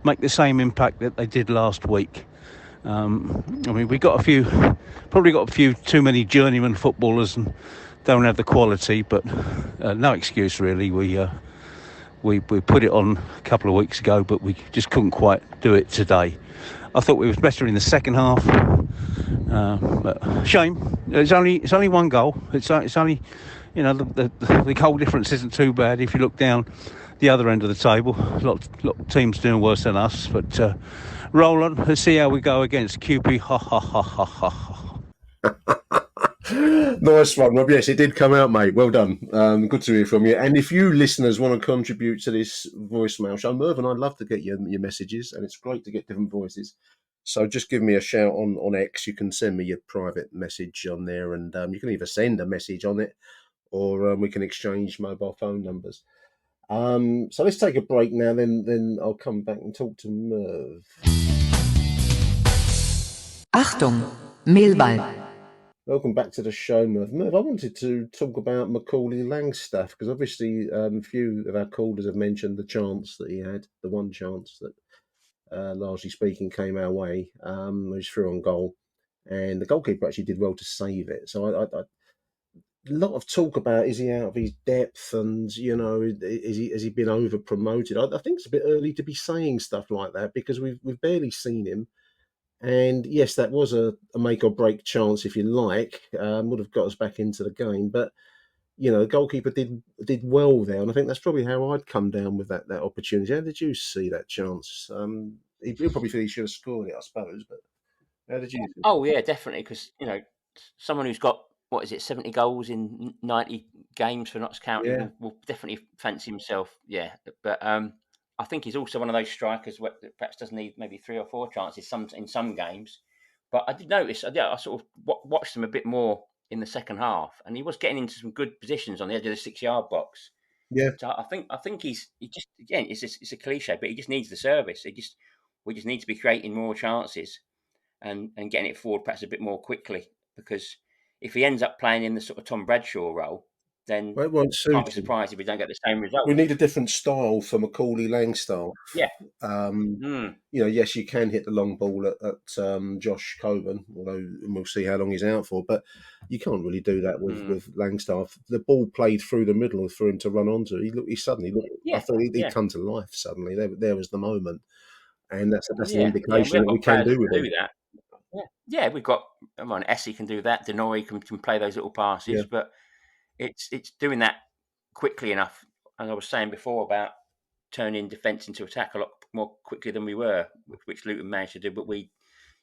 make the same impact that they did last week. We got a few too many journeyman footballers and don't have the quality, but no excuse really. We put it on a couple of weeks ago, but we just couldn't quite do it today. I thought we was better in the second half. But shame. It's only one goal. It's only, the goal difference isn't too bad if you look down the other end of the table. A lot of teams doing worse than us, but roll on. Let's see how we go against QP. Ha ha ha ha ha. Nice one, Rob. Yes, it did come out, mate. Well done. Good to hear from you. And if you listeners want to contribute to this voicemail show, Merv and I'd love to get your messages, and it's great to get different voices. So just give me a shout on X. You can send me your private message on there, and you can either send a message on it, or we can exchange mobile phone numbers. So let's take a break now, then I'll come back and talk to Merv. Achtung, Millwall. Welcome back to the show, Merv. Merv, I wanted to talk about Macaulay Langstaff, because obviously a few of our callers have mentioned the chance that he had, the one chance that, largely speaking, came our way. He was through on goal, and the goalkeeper actually did well to save it. So a lot of talk about, is he out of his depth, and has he been over promoted? I think it's a bit early to be saying stuff like that, because we've barely seen him. And yes, that was a make or break chance, if you like. Would have got us back into the game, but the goalkeeper did well there, and I think that's probably how I'd come down with that opportunity. How did you see that chance? He'll probably feel he should have scored it, I suppose. But how did you? Oh yeah, definitely, because someone who's got 70 goals in 90 games for Notts County Yeah. will definitely fancy himself. Yeah, but I think he's also one of those strikers that perhaps doesn't need maybe 3 or 4 chances in some games. But I did notice, I sort of watched him a bit more in the second half, and he was getting into some good positions on the edge of the 6-yard box. Yeah. So I think he just, again, it's a cliche, but he just needs the service. We just need to be creating more chances and getting it forward perhaps a bit more quickly, because if he ends up playing in the sort of Tom Bradshaw role, then Well, it won't I can't be suit him. surprised if we don't get the same result. We need a different style for Macaulay Langstaff. Yeah. Yes, you can hit the long ball at Josh Coburn, although we'll see how long he's out for. But you can't really do that with Langstaff. The ball played through the middle for him to run onto. He suddenly looked. Yeah, I thought he'd yeah. come to life suddenly. There was the moment, and that's an Yeah, indication we that we got can players do with that him. do that. Yeah, we've got. Essie can do that. Denoy can play those little passes, Yeah. but it's doing that quickly enough. And I was saying before about turning defence into attack a lot more quickly than we were, which Luton managed to do, but we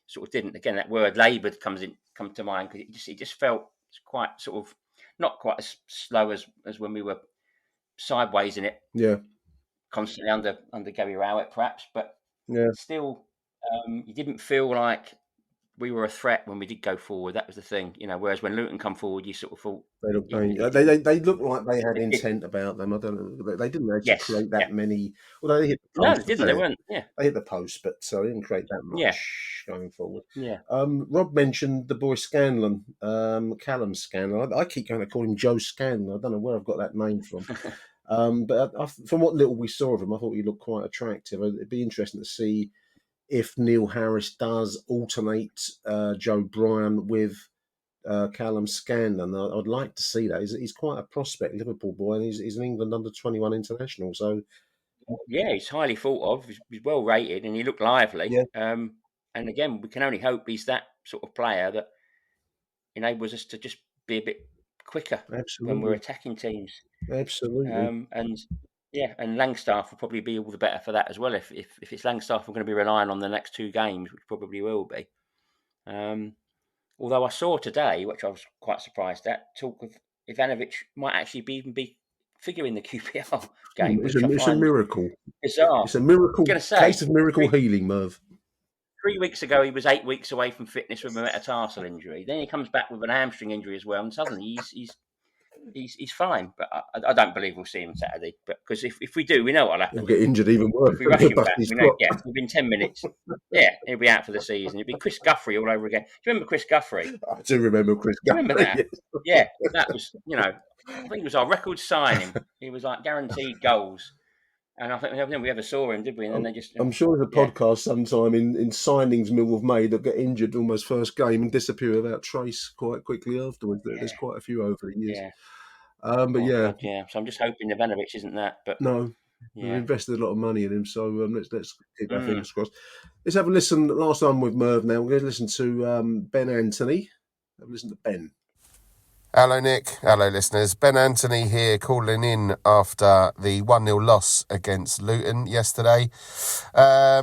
sort of didn't. Again, that word laboured comes to mind, because it just felt quite sort of not quite as slow as when we were sideways in it. Yeah. Constantly under Gary Rowett, perhaps, but Yeah. still, you didn't feel like we were a threat when we did go forward. That was the thing, whereas when Luton come forward, you sort of thought They look it- they look like they had intent about them. I don't know. They didn't actually Yes, create that yeah. many. Although they hit the No, post. they didn't. They weren't. Yeah, They hit the post, but they didn't create that Yeah. much going forward. yeah. Rob mentioned the boy Scanlon, Callum Scanlon. I keep going to call him Joe Scanlon. I don't know where I've got that name from. But from what little we saw of him, I thought he looked quite attractive. It'd be interesting to see if Neil Harris does alternate Joe Bryan with Callum Scanlon. I'd like to see that. He's quite a prospect, Liverpool boy, and he's an England under-21 international. So Yeah, he's highly thought of. He's well rated, and he looked lively. Yeah. And again, we can only hope he's that sort of player that enables us to just be a bit quicker when we're absolutely, attacking teams. absolutely. And Langstaff will probably be all the better for that as well. If it's Langstaff, we're going to be relying on the next 2 games, which probably will be. Although I saw today, which I was quite surprised at, talk of Ivanovic might actually even be figuring the QPR game, which I It's a find miracle. bizarre. It's a miracle. Gonna say, Case of miracle healing, Merv. 3 weeks ago, he was 8 weeks away from fitness with a metatarsal injury. Then he comes back with an hamstring injury as well, and suddenly he's fine. But I don't believe we'll see him Saturday. But because if we do, we know what'll happen. He'll get injured even worse. If we rush him Bust back, his we know. foot. Yeah, within 10 minutes. Yeah, he'll be out for the season. It'll be Chris Guthrie all over again. Do you remember Chris Guthrie? I do remember Chris. Do you remember that? Yes. Yeah, that was, I think it was our record signing. He was like guaranteed goals. And I think we ever saw him, did we? And then they just. I'm sure there's a podcast sometime in signings Mill have made that get injured almost first game and disappear without trace quite quickly afterwards. Yeah. There's quite a few over the years. Yeah. But God, yeah. So I'm just hoping Ivanovic isn't that. But no, we've yeah. invested a lot of money in him, so let's keep our fingers crossed. Let's have a listen. Last time with Merv. Now we're going to listen to Ben Anthony. Have a listen to Ben. Hello, Nick. Hello, listeners. Ben Anthony here, calling in after the 1-0 loss against Luton yesterday. I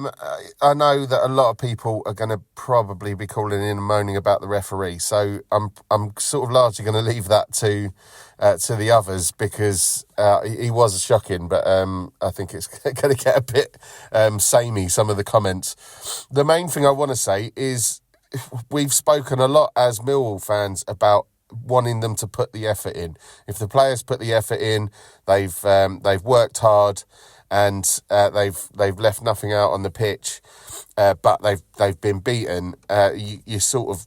know that a lot of people are going to probably be calling in and moaning about the referee, so I'm sort of largely going to leave that to the others, because he was shocking, but I think it's going to get a bit samey, some of the comments. The main thing I want to say is we've spoken a lot as Millwall fans about wanting them to put the effort in. If the players put the effort in, they've worked hard, and they've left nothing out on the pitch, but they've been beaten. You sort of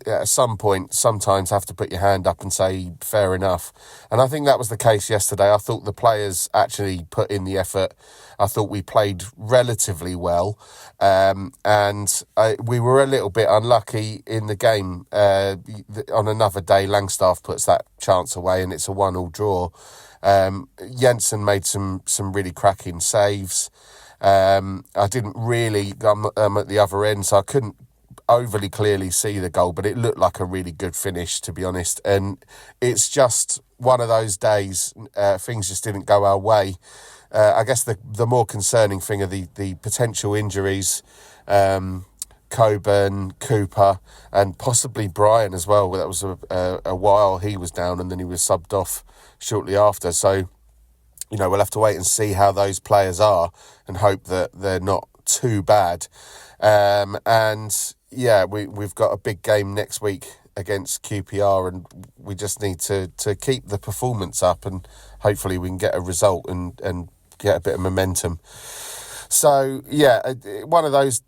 at some point sometimes have to put your hand up and say fair enough, and I think that was the case yesterday. I thought the players actually put in the effort. I thought we played relatively well, and we were a little bit unlucky in the game. On another day, Langstaff puts that chance away, and it's a 1-1 draw. Jensen made some really cracking saves. I didn't really. I'm at the other end, so I couldn't overly clearly see the goal, but it looked like a really good finish, to be honest. And it's just one of those days, things just didn't go our way. I guess the more concerning thing are the potential injuries. Coburn, Cooper, and possibly Brian as well. That was a while he was down, and then he was subbed off shortly after. So, we'll have to wait and see how those players are and hope that they're not too bad. We've got a big game next week against QPR, and we just need to keep the performance up, and hopefully we can get a result and get a bit of momentum. So one of those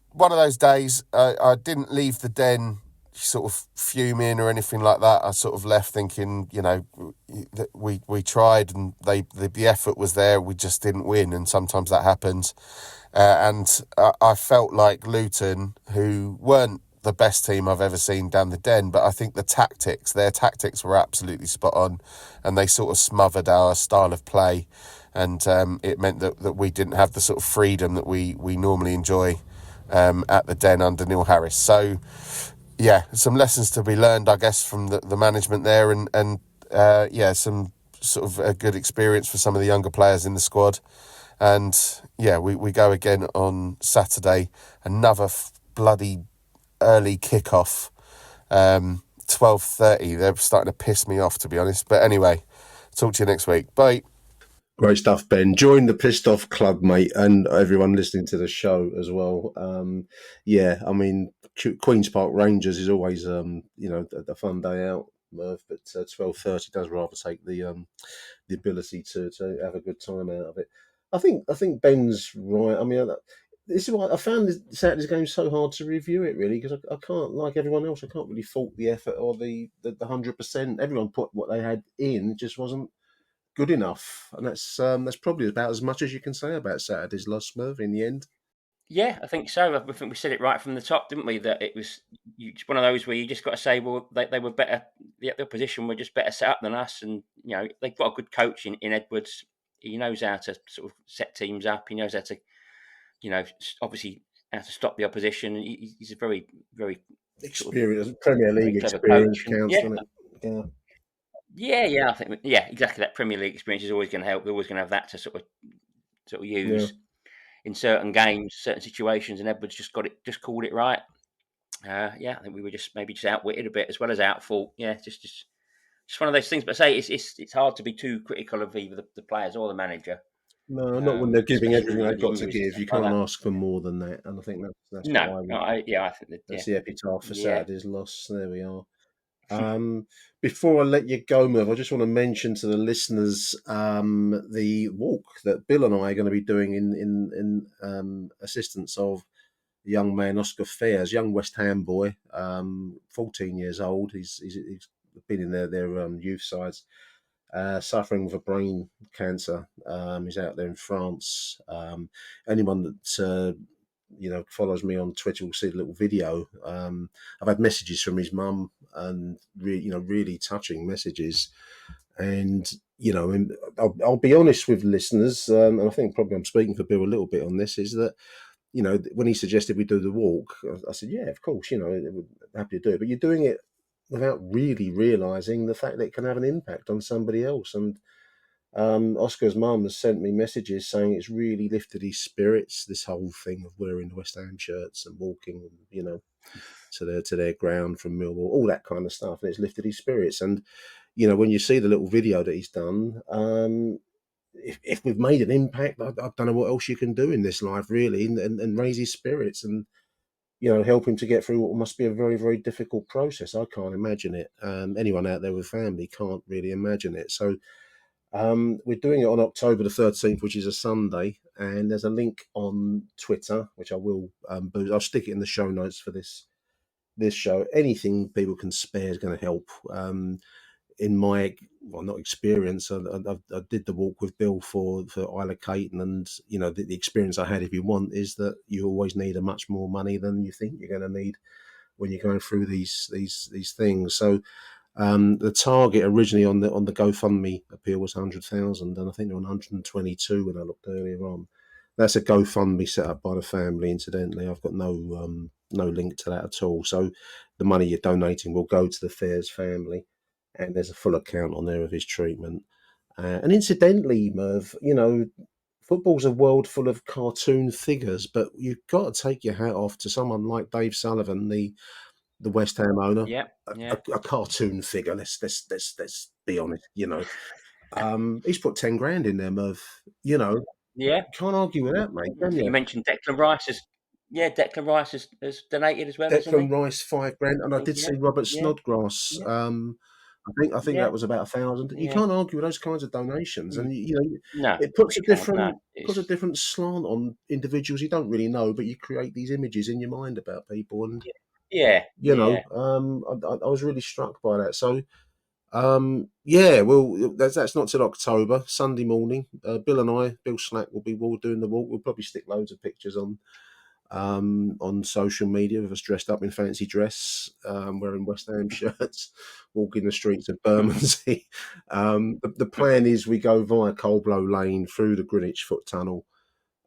days. I didn't leave the den sort of fuming or anything like that. I sort of left thinking, that we tried and the effort was there. We just didn't win, and sometimes that happens. And I felt like Luton, who weren't the best team I've ever seen down the den, but I think their tactics were absolutely spot on, and they sort of smothered our style of play. And it meant that we didn't have the sort of freedom that we normally enjoy at the den under Neil Harris. So, some lessons to be learned, I guess, from the management there, and some sort of a good experience for some of the younger players in the squad. And we go again on Saturday, another bloody early kickoff, 12:30. They're starting to piss me off, to be honest. But anyway, talk to you next week. Bye. Great stuff, Ben. Join the Pissed Off Club, mate, and everyone listening to the show as well. Queen's Park Rangers is always, a fun day out, Merv, but 12:30 does rather take the ability to have a good time out of it. I think Ben's right. I mean, this is why I found Saturday's game so hard to review it, really, because I can't, like everyone else, I can't really fault the effort or the 100%. Everyone put what they had in, it just wasn't good enough, and that's probably about as much as you can say about Saturday's loss, Merv, in the end. Yeah, I think so. I think we said it right from the top, didn't we? That it was one of those where you just got to say, well, they were better. The opposition were just better set up than us, and they've got a good coach in Edwards. He knows how to sort of set teams up. He knows how to, obviously how to stop the opposition. He's a very, very experienced Premier League experience counts, doesn't it? Yeah. I think exactly. That Premier League experience is always going to help. They're always going to have that to sort of use in certain games, certain situations. And Edwards just called it right. I think we were just outwitted a bit as well as outfought. Yeah, just one of those things. But I say it's hard to be too critical of either the players or the manager. No, not when they're giving everything they've got to injuries give. You can't ask for more than that, and I think that's I think that's the epitaph for Saturday's loss. There we are. Before I let you go, Merv, I just want to mention to the listeners the walk that Bill and I are going to be doing in assistance of the young man Oscar Fairs, young West Ham boy, 14 years old. He's been in their youth sides, suffering with a brain cancer. He's out there in France. Anyone that follows me on Twitter will see the little video. I've had messages from his mum, and really touching messages. And I'll be honest with listeners, and I think probably I'm speaking for Bill a little bit on this, is that when he suggested we do the walk, I said, yeah, of course, happy to do it, but you're doing it without really realising the fact that it can have an impact on somebody else. And Oscar's mum has sent me messages saying it's really lifted his spirits, this whole thing of wearing the West Ham shirts and walking, to their ground from Millwall, all that kind of stuff, and it's lifted his spirits. And when you see the little video that he's done, if we've made an impact, I don't know what else you can do in this life, really, and raise his spirits and help him to get through what must be a very, very difficult process. I can't imagine it. Anyone out there with family can't really imagine it. So we're doing it on October the 13th, which is a Sunday, and there's a link on Twitter, which I will boost. I'll stick it in the show notes for this show. Anything people can spare is going to help. In my not experience, I did the walk with Bill for Isla Caton, and the experience I had, if you want, is that you always need a much more money than you think you're going to need when you're going through these things. So the target originally on the GoFundMe appeal was 100,000, and I think they're on 122 when I looked earlier on. That's a GoFundMe set up by the family. Incidentally, I've got no link to that at all. So the money you're donating will go to the Fairs family, and there's a full account on there of his treatment. And incidentally, Merv, football's a world full of cartoon figures, but you've got to take your hat off to someone like Dave Sullivan, the West Ham owner, Yeah, yeah, a cartoon figure. Let's be honest. He's put 10 grand in there, Merv. yeah. Can't argue with that, mate, I can think you you? mentioned Declan Rice Declan Rice has donated as well, hasn't Declan he? Rice 5 grand, and I I think, did yeah, see Robert yeah, Snodgrass. yeah, I think yeah, that was about 1,000. You yeah. can't argue with those kinds of donations, Mm. and No, of it course you can't. No, puts a it's different slant on individuals you don't really know, but you create these images in your mind about people, and yeah, yeah. I was really struck by that. So, yeah, well, that's not till October, Sunday morning. Bill Slack, will be doing the walk. We'll probably stick loads of pictures on social media of us dressed up in fancy dress, wearing West Ham shirts, walking the streets of Bermondsey. The plan is we go via Coldblow Lane through the Greenwich Foot Tunnel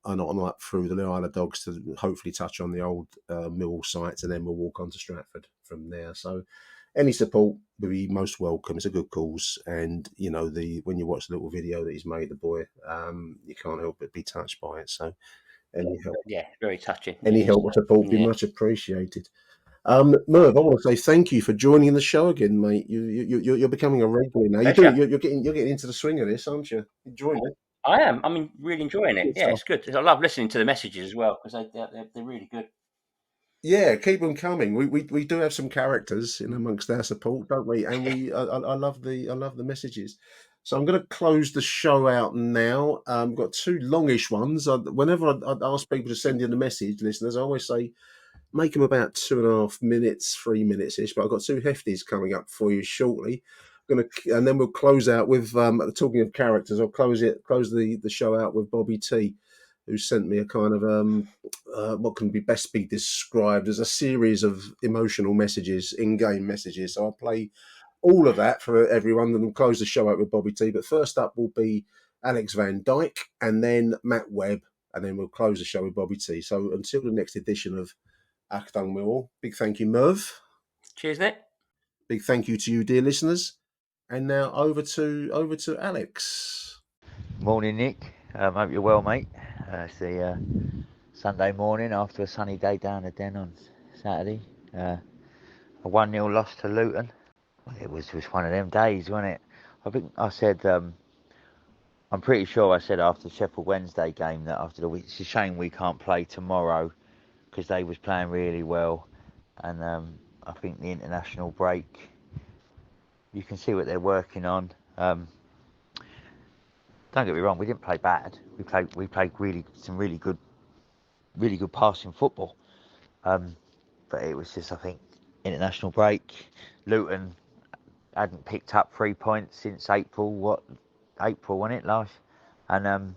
and on up through the Little Isle of Dogs to hopefully touch on the old Millwall sites, and then we'll walk on to Stratford from there. So any support will be most welcome. It's a good cause, and when you watch the little video that he's made, the boy, you can't help but be touched by it. So any help, Yeah, very touching. It any is. help or support would be Yeah. much appreciated. Merv, I want to say thank you for joining the show again, mate. You're becoming a regular now. Pleasure. You're getting into the swing of this, aren't you? Enjoying it. I am. I'm really enjoying it. Good Yeah, stuff. it's good. I love listening to the messages as well because they're really good. Yeah, keep them coming. We do have some characters in amongst our support, don't we? And I love the messages. So I'm going to close the show out now. Got two longish ones. Whenever I ask people to send in a message, listeners, I always say make them about 2.5 minutes, 3 minutes ish. But I've got two hefties coming up for you shortly. And then we'll close out with talking of characters. I'll close the show out with Bobby T, who sent me a kind of what can best be described as a series of emotional messages, in-game messages. So I'll play all of that for everyone and close the show out with Bobby T. But first up will be Alex Van Dyke and then Matt Webb, and then we'll close the show with Bobby T. So until the next edition of Achtung Millwall, big thank you, Merv. Cheers, Nick. Big thank you to you, dear listeners. And now over to Alex. Morning, Nick. Hope you're well, mate. It's the Sunday morning after a sunny day down the Den on Saturday. A 1-0 loss to Luton. Well, it was one of them days, wasn't it? I think I said, I'm pretty sure I said after the Sheffield Wednesday game that after the week, it's a shame we can't play tomorrow because they was playing really well. And I think the international break, you can see what they're working on. Don't get me wrong, we didn't play bad. We played really good passing football. But it was just, I think, international break. Luton hadn't picked up 3 points since April, wasn't it, last? And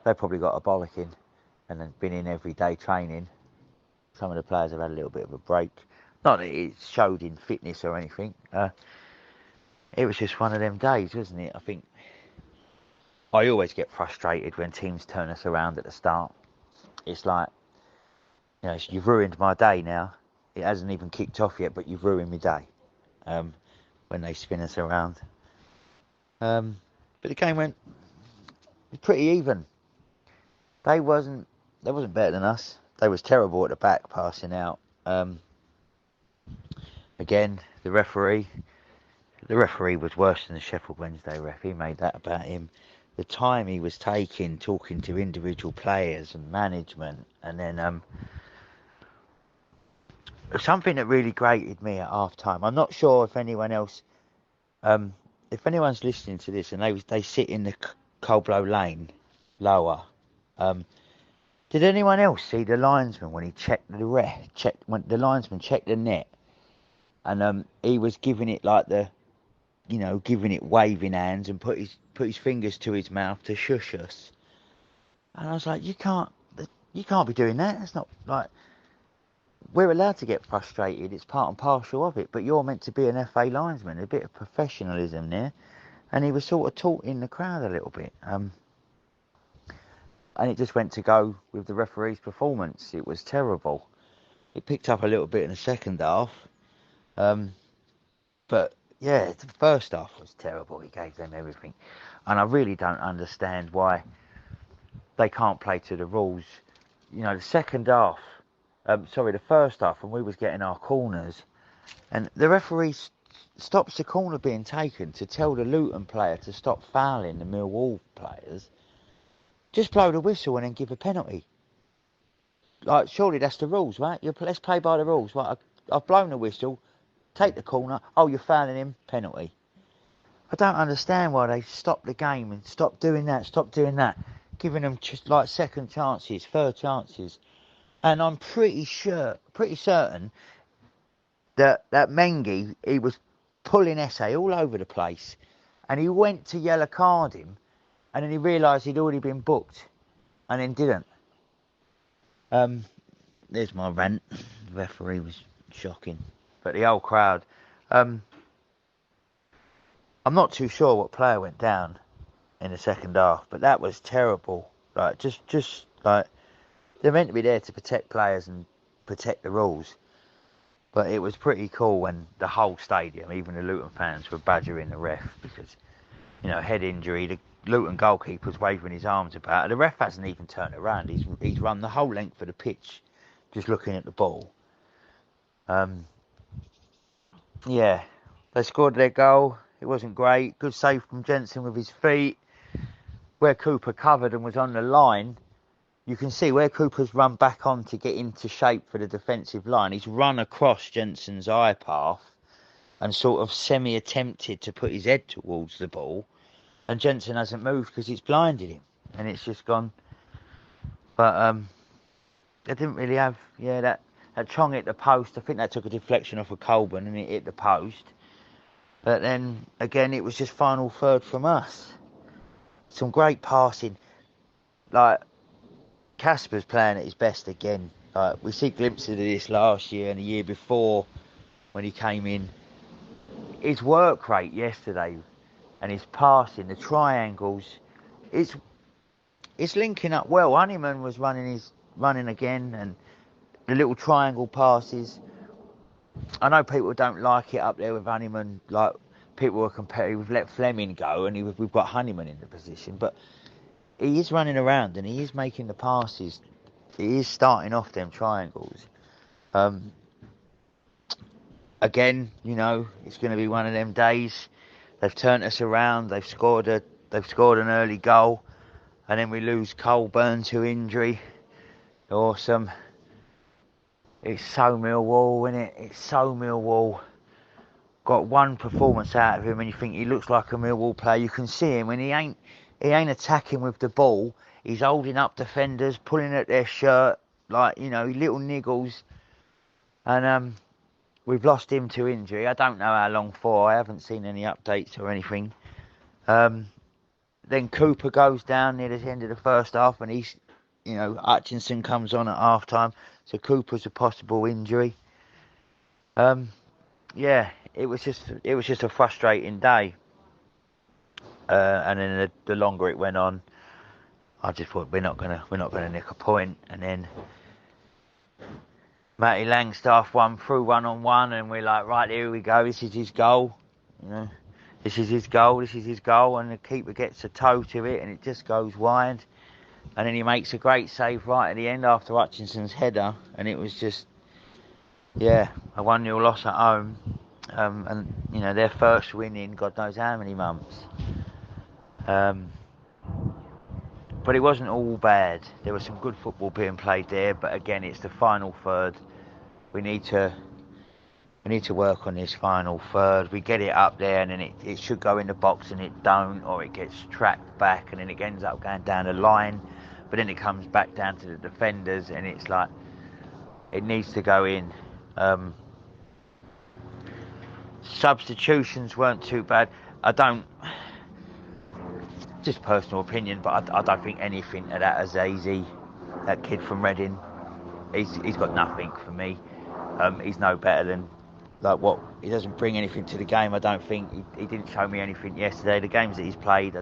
they probably got a bollocking and then been in every day training. Some of the players have had a little bit of a break. Not that it showed in fitness or anything. It was just one of them days, wasn't it? I think I always get frustrated when teams turn us around at the start. It's like, you've ruined my day now. It hasn't even kicked off yet, but you've ruined my day when they spin us around. But the game went pretty even. They wasn't better than us. They was terrible at the back, passing out. Again, the referee was worse than the Sheffield Wednesday ref. He made that about him. The time he was taking, talking to individual players and management, and then something that really grated me at half time. I'm not sure if anyone else, if anyone's listening to this and they sit in the Coldblow Lane lower. Did anyone else see the linesman when he checked when the linesman checked the net, and he was giving it like giving it waving hands and put his fingers to his mouth to shush us. And I was like, you can't be doing that. That's not like, we're allowed to get frustrated. It's part and parcel of it. But you're meant to be an FA linesman. A bit of professionalism there. And he was sort of taunting the crowd a little bit. and it just went to go with the referee's performance. It was terrible. It picked up a little bit in the second half, but yeah, the first half was terrible. He gave them everything, and I really don't understand why they can't play to the rules. You know, the first half, when we was getting our corners, and the referee stops the corner being taken to tell the Luton player to stop fouling the Millwall players. Just blow the whistle and then give a penalty. Like, surely that's the rules, right? Let's play by the rules. Right, I've blown the whistle, take the corner. Oh, you're fouling him, penalty. I don't understand why they stop the game and stop doing that, giving them just like second chances, third chances. And I'm pretty certain that Mengi, he was pulling Esse all over the place, and he went to yellow card him, and then he realised he'd already been booked, and then didn't. There's my rant. The referee was shocking, but the whole crowd. I'm not too sure what player went down in the second half, but that was terrible. Like, just like, they're meant to be there to protect players and protect the rules. But it was pretty cool when the whole stadium, even the Luton fans, were badgering the ref because, you know, head injury. The Luton goalkeeper's waving his arms about. The ref hasn't even turned around. He's run the whole length of the pitch, just looking at the ball. Yeah, they scored their goal. It wasn't great. Good save from Jensen with his feet. Where Cooper covered and was on the line, you can see where Cooper's run back on to get into shape for the defensive line. He's run across Jensen's eye path and sort of semi-attempted to put his head towards the ball. And Jensen hasn't moved because it's blinded him. And it's just gone. But they didn't really have... Yeah, that Chong hit the post. I think that took a deflection off of Colburn and it hit the post. But then, again, it was just final third from us. Some great passing. Like, Casper's playing at his best again. We see glimpses of this last year and the year before when he came in. His work rate yesterday and his passing, the triangles, it's linking up well. Honeyman was running again, and the little triangle passes. I know people don't like it up there with Honeyman. Like, people are comparing. We've let Fleming go, and we've got Honeyman in the position, but he is running around and he is making the passes. He is starting off them triangles. Again, you know, it's going to be one of them days. They've turned us around. They've scored an early goal, and then we lose Colburn to injury. Awesome. It's so Millwall, isn't it? It's so Millwall. Got one performance out of him, and you think he looks like a Millwall player. You can see him when he ain't attacking with the ball. He's holding up defenders, pulling at their shirt, like, you know, little niggles. And we've lost him to injury. I don't know how long for. I haven't seen any updates or anything. Then Cooper goes down near the end of the first half, and Hutchinson comes on at half time. So Cooper's a possible injury. Yeah, it was just a frustrating day. And then the longer it went on, I just thought we're not gonna nick a point. And then Matty Langstaff won through 1-on-1, and we're like, right, here we go. This is his goal. You know, this is his goal. And the keeper gets a toe to it, and it just goes wide. And then he makes a great save right at the end after Hutchinson's header, and it was just, yeah, a 1-0 loss at home. And you know, their first win in God knows how many months. But it wasn't all bad. There was some good football being played there, but again, it's the final third. We need to work on this final third. We get it up there, and then it should go in the box, and it don't, or it gets tracked back, and then it ends up going down the line. But then it comes back down to the defenders, and it's like, it needs to go in. Substitutions weren't too bad. Just personal opinion, but I don't think anything of that Azazi, that kid from Reading, he's got nothing for me. He's no better than, like, what, he doesn't bring anything to the game. I don't think he didn't show me anything yesterday. The games that he's played,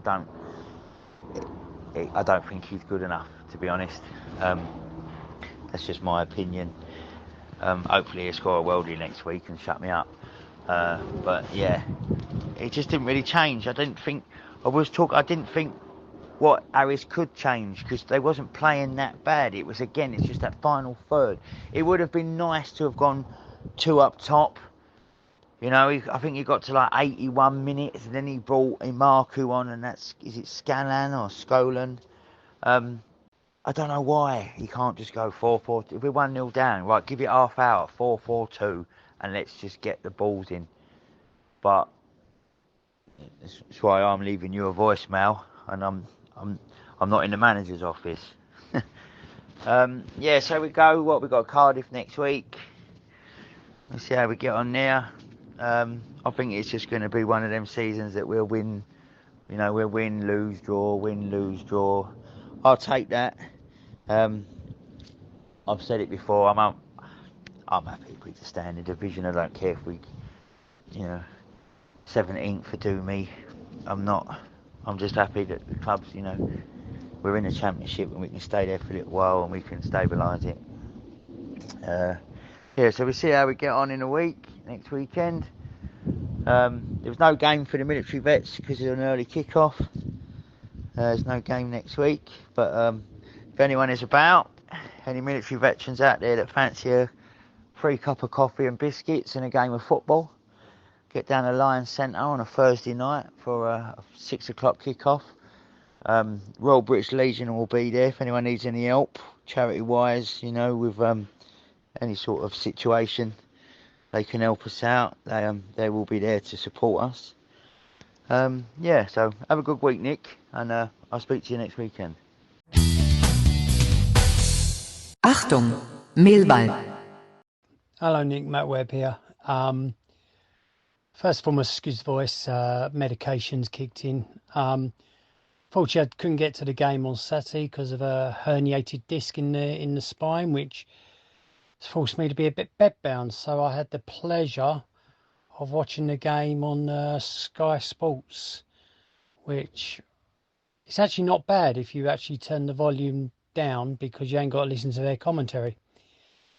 I don't think he's good enough, to be honest. That's just my opinion. Hopefully he'll score a worldie next week and shut me up. But yeah, it just didn't really change. I didn't think what Harris could change, because they wasn't playing that bad. It's just that final third. It would have been nice to have gone 2 up top. You know, I think he got to like 81 minutes, and then he brought Imaku on, and is it Scanlan or Skolan? I don't know why he can't just go 4-4. If we're 1-0 down, right, give it half hour, 4-4-2, and let's just get the balls in. But that's why I'm leaving you a voicemail, and I'm not in the manager's office. Yeah, so we got Cardiff next week. Let's see how we get on there. I think it's just going to be one of them seasons that we'll win. You know, we'll win, lose, draw, win, lose, draw. I'll take that. I've said it before. I'm happy if we just stay in the division. I don't care if we, 17th for do me. I'm just happy that the clubs, we're in the championship and we can stay there for a little while and we can stabilise it. Yeah, so we'll see how we get on in a week, next weekend. There was no game for the military vets because of an early kick-off. There's no game next week, but if anyone is about, any military veterans out there that fancy a free cup of coffee and biscuits and a game of football, get down to Lions Centre on a Thursday night for a 6 o'clock kick-off. Royal British Legion will be there if anyone needs any help, charity-wise, with any sort of situation. They can help us out. They will be there to support us. Yeah, so have a good week, Nick, and I'll speak to you next weekend. Achtung, Millwall. Hello, Nick. Matt Webb here. First of all, my excuse voice, medications kicked in. Fortunately, I couldn't get to the game on Saturday because of a herniated disc in the spine, which has forced me to be a bit bedbound. So I had the pleasure of watching the game on Sky Sports, which is actually not bad if you actually turn the volume down because you ain't got to listen to their commentary.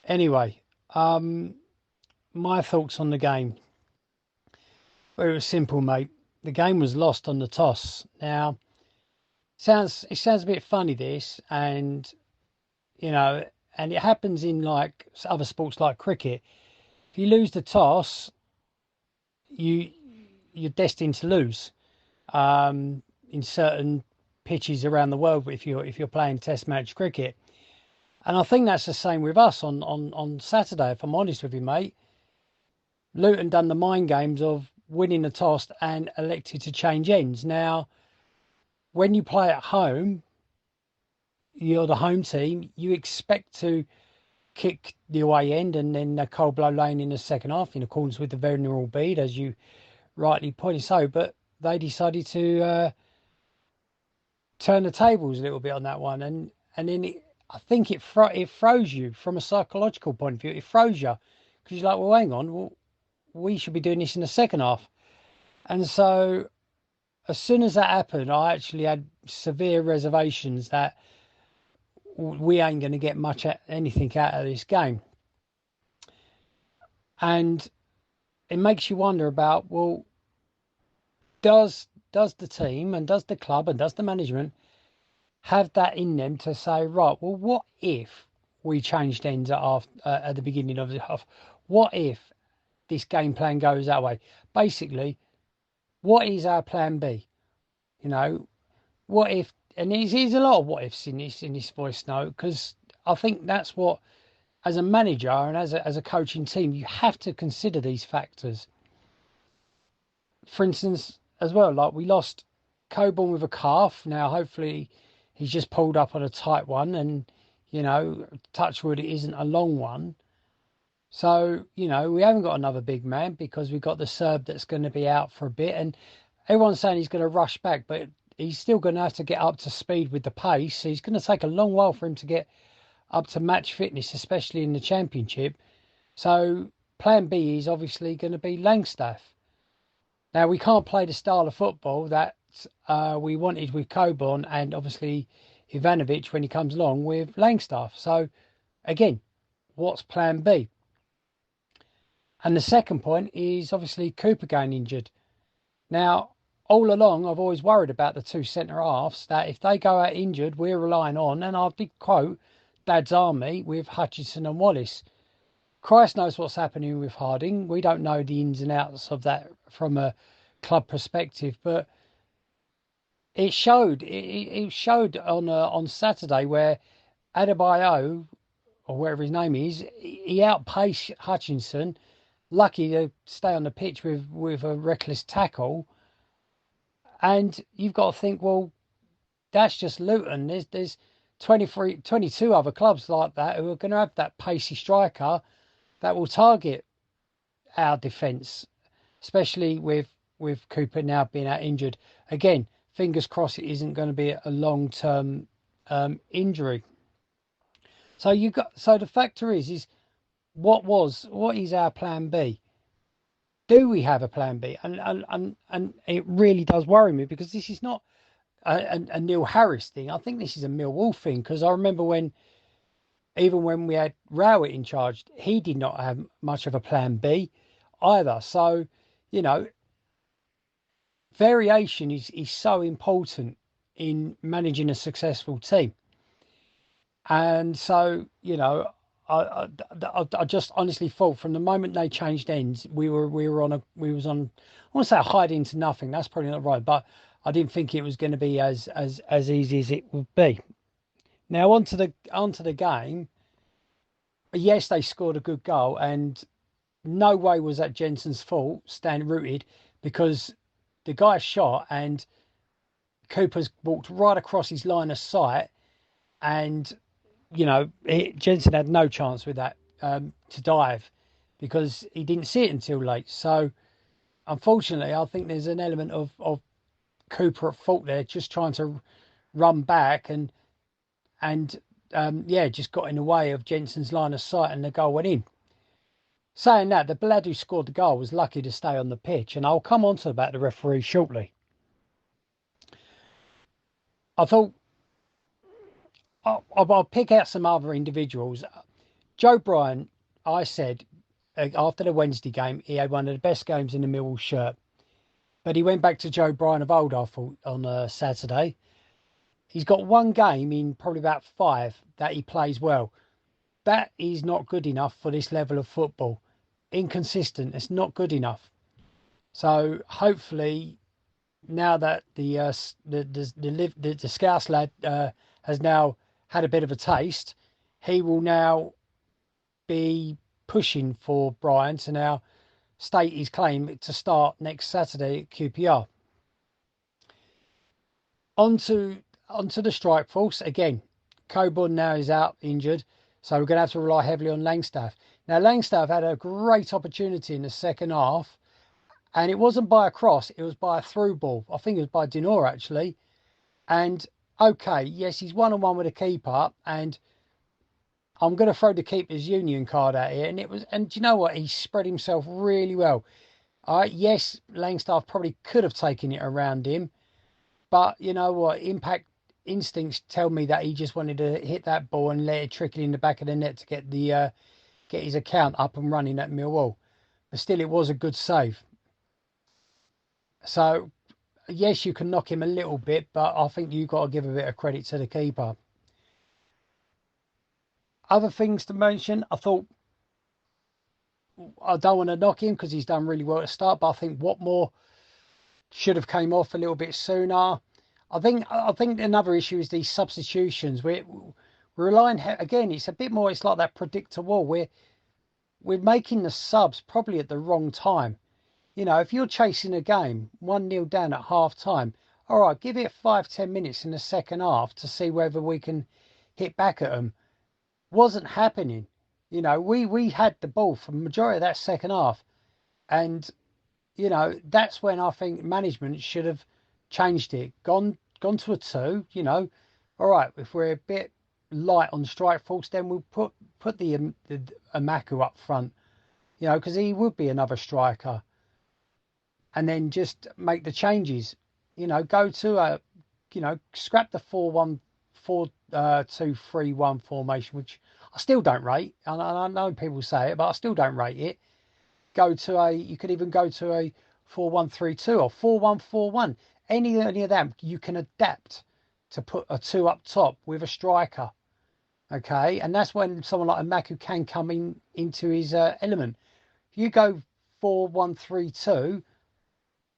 Anyway, my thoughts on the game. Well, it was simple, mate. The game was lost on the toss. Now, it sounds a bit funny, this, and and it happens in like other sports like cricket. If you lose the toss, you're destined to lose. In certain pitches around the world, if you're playing Test match cricket, and I think that's the same with us on Saturday. If I'm honest with you, mate, Luton done the mind games of winning the toss and elected to change ends. Now, when you play at home, you're the home team. You expect to kick the away end and then the cold blow lane in the second half, in accordance with the venerable bead, as you rightly pointed so. But they decided to turn the tables a little bit on that one, and then I think it froze you from a psychological point of view. It froze you because you're like, well, hang on, we should be doing this in the second half. And so as soon as that happened, I actually had severe reservations that we ain't going to get anything out of this game. And it makes you wonder about, well, does the team and does the club and does the management have that in them to say, right, well, what if we changed ends at the beginning of the half? What if this game plan goes that way? Basically, what is our plan B? What if, and there's a lot of what ifs in this voice note, because I think that's what, as a manager and as a coaching team, you have to consider these factors. For instance, as well, like we lost Coburn with a calf. Now, hopefully, he's just pulled up on a tight one, and touch wood, it isn't a long one. So, we haven't got another big man because we've got the Serb that's going to be out for a bit, and everyone's saying he's going to rush back, but he's still going to have to get up to speed with the pace. So he's going to take a long while for him to get up to match fitness, especially in the Championship. So plan B is obviously going to be Langstaff. Now, we can't play the style of football that we wanted with Coburn and obviously Ivanovic when he comes along with Langstaff. So again, what's plan B? And the second point is obviously Cooper getting injured. Now, all along, I've always worried about the two centre halves, that if they go out injured, we're relying on, and I did quote Dad's Army with Hutchinson and Wallace. Christ knows what's happening with Harding. We don't know the ins and outs of that from a club perspective, but it showed. It showed on Saturday where Adebayo, or whatever his name is, he outpaced Hutchinson. Lucky to stay on the pitch with a reckless tackle. And you've got to think, well, that's just Luton. There's 22 other clubs like that who are going to have that pacey striker that will target our defence, especially with Cooper now being out injured. Again, fingers crossed it isn't going to be a long-term injury. So the factor is what is our plan B? Do we have a plan B? And it really does worry me, because this is not a Neil Harris thing. I think this is a Millwall thing, because I remember even when we had Rowett in charge, he did not have much of a plan B either. So, variation is so important in managing a successful team. And so, I just honestly thought from the moment they changed ends, we was on, I want to say a hide into nothing. That's probably not right, but I didn't think it was going to be as easy as it would be. Now onto the game. Yes, they scored a good goal, and no way was that Jensen's fault, staying rooted, because the guy shot and Cooper's walked right across his line of sight, and Jensen had no chance with that to dive, because he didn't see it until late. So unfortunately, I think there's an element of Cooper at fault there, just trying to run back and just got in the way of Jensen's line of sight, and the goal went in. Saying that, the lad who scored the goal was lucky to stay on the pitch, and I'll come on to about the referee shortly. I thought I'll pick out some other individuals. Joe Bryan, I said after the Wednesday game, he had one of the best games in the Millwall shirt. But he went back to Joe Bryan of old, I thought, on Saturday. He's got one game in probably about 5 that he plays well. That is not good enough for this level of football. Inconsistent. It's not good enough. So hopefully, now that the Scouse lad has now had a bit of a taste, he will now be pushing for Bryan to now state his claim to start next Saturday at QPR. Onto the strike force again. Coburn now is out injured, so we're going to have to rely heavily on Langstaff. Now Langstaff had a great opportunity in the second half, and it wasn't by a cross, it was by a through ball. I think it was by Dinor actually. And okay, yes, he's 1-on-1 with a keeper, and I'm going to throw the keeper's union card out here. And do you know what? He spread himself really well. All right, yes, Langstaff probably could have taken it around him, but you know what? Impact instincts tell me that he just wanted to hit that ball and let it trickle in the back of the net to get his account up and running at Millwall. But still, it was a good save. So, yes, you can knock him a little bit, but I think you've got to give a bit of credit to the keeper. Other things to mention, I thought, I don't want to knock him because he's done really well at start, but I think Watmore should have came off a little bit sooner. I think another issue is these substitutions. We're relying, again, it's a bit more, it's like that predictor wall. We're making the subs probably at the wrong time. If you're chasing a game 1-0 down at half time, all right, give it 5-10 minutes in the second half to see whether we can hit back at them. Wasn't happening. We had the ball for the majority of that second half, and that's when I think management should have changed it, gone to a 2. All right, if we're a bit light on strike force, then we'll put the Amaku up front, because he would be another striker, and then just make the changes. go to a, scrap the 4-1-4-2-3-1 formation, which I still don't rate. And I know people say it, but I still don't rate it. You could even go to a 4-1-3-2 or 4-1-4-1. Any of them you can adapt to put a 2 up top with a striker. Okay, and that's when someone like a Maku can come into his element. If you go 4-1-3-2,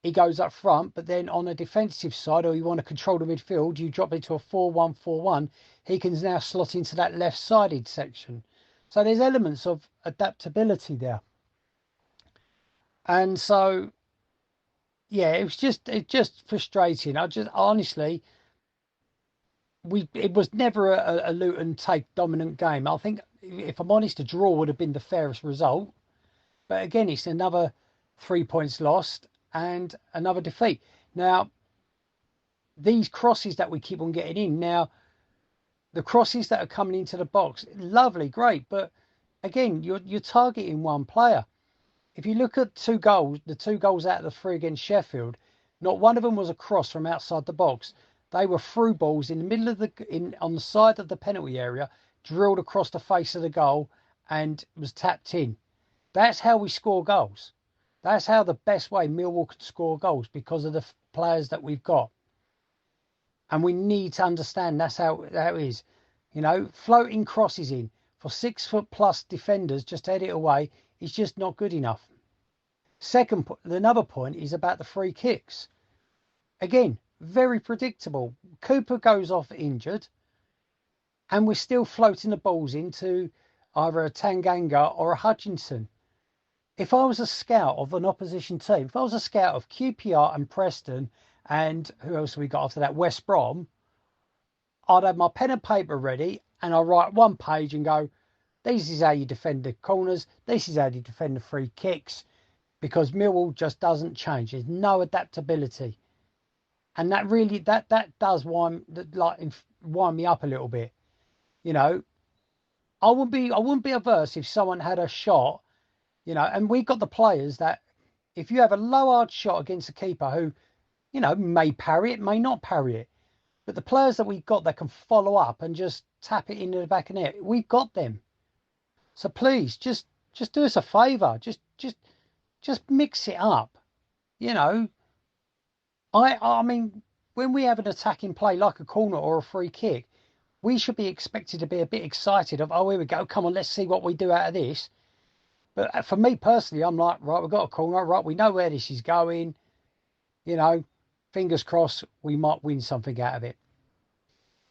he goes up front, but then on a defensive side, or you want to control the midfield, you drop into a 4-1-4-1. He can now slot into that left-sided section. So there's elements of adaptability there. And so, yeah, it's just frustrating. Honestly, it was never a Luton take dominant game. I think, if I'm honest, a draw would have been the fairest result. But again, it's another 3 points lost and another defeat. Now, these crosses that we keep on getting in, now, the crosses that are coming into the box, lovely, great. But again, you're targeting one player. If you look at the two goals out of the 3 against Sheffield, not one of them was a cross from outside the box. They were through balls in the middle of on the side of the penalty area, drilled across the face of the goal and was tapped in. That's how we score goals. That's how the best way Millwall can score goals, because of the players that we've got. And we need to understand that's how it is. Floating crosses in for 6 foot plus defenders just to head it away is just not good enough. Another point is about the free kicks. Again, very predictable. Cooper goes off injured, and we're still floating the balls into either a Tanganga or a Hutchinson. If I was a scout of an opposition team, if I was a scout of QPR and Preston, and who else have we got after that, West Brom, I'd have my pen and paper ready, and I'll write one page and go, this is how you defend the corners, this is how you defend the free kicks, because Millwall just doesn't change. There's no adaptability. And that really, that does wind me up a little bit. I wouldn't be averse if someone had a shot, and we got the players that, if you have a low hard shot against a keeper who, may parry it, may not parry it, but the players that we've got that can follow up and just tap it into the back of the net, we've got them. So please, just do us a favour. Just mix it up. I mean, when we have an attacking play like a corner or a free kick, we should be expected to be a bit excited of, oh, here we go, come on, let's see what we do out of this. But for me personally, I'm like, right, we've got a corner, right, we know where this is going. Fingers crossed, we might win something out of it.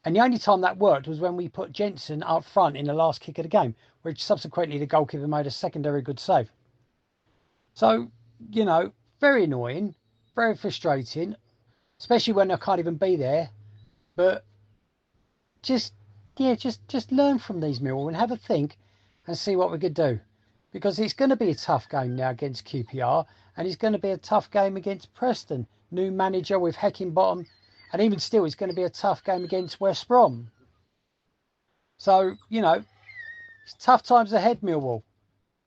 And the only time that worked was when we put Jensen up front in the last kick of the game, which subsequently the goalkeeper made a secondary good save. So, very annoying, very frustrating, especially when I can't even be there. But just learn from these, Millwall, and have a think and see what we could do. Because it's going to be a tough game now against QPR, and it's going to be a tough game against Preston. New manager with Heckingbottom, and even still, it's going to be a tough game against West Brom. So, it's tough times ahead, Millwall.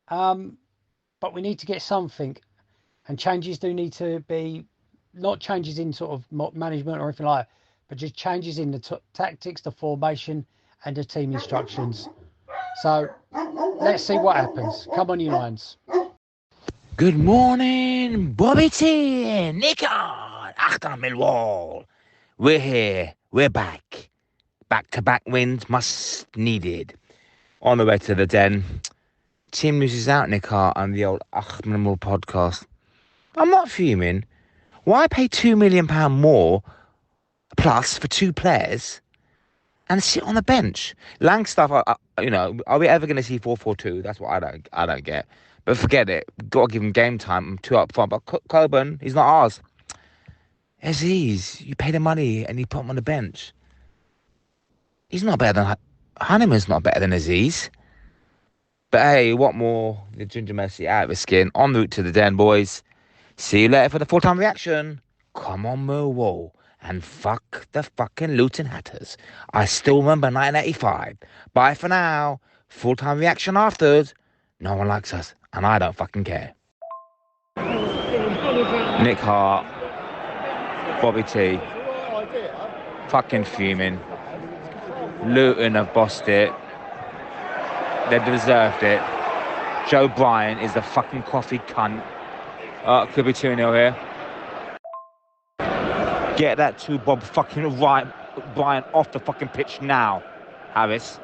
But we need to get something, and changes do need to be, not changes in sort of management or anything like that, but just changes in the tactics, the formation, and the team instructions. So let's see what happens. Come on, you Lions. Good morning, Bobby T and Nick on Achtung, Millwall. We're here. We're back. Back-to-back wins, much needed. On the way to the den. Team loses out, Nick Hart, and the old Achtung Millwall podcast. I'm not fuming. Why pay £2 million more plus for 2 players and sit on the bench? Langstaff, are we ever going to see 4-4-2? That's what I don't get. But forget it. Got to give him game time. 2 up front. But Coburn, he's not ours. Aziz, you pay the money and you put him on the bench. He's not better than Hanneman's not better than Aziz. But hey, what more? The Ginger Messi out of his skin. En route to the den, boys. See you later for the full-time reaction. Come on, Millwall. And fuck the fucking Luton Hatters. I still remember 1985. Bye for now. Full-time reaction afterwards. No one likes us, and I don't fucking care. Nick Hart. Bobby T. Fucking fuming. Luton have bossed it. They deserved it. Joe Bryan is the fucking coffee cunt. Could be 2-0 here. Get that 2 Bob fucking Bryan off the fucking pitch now, Harris.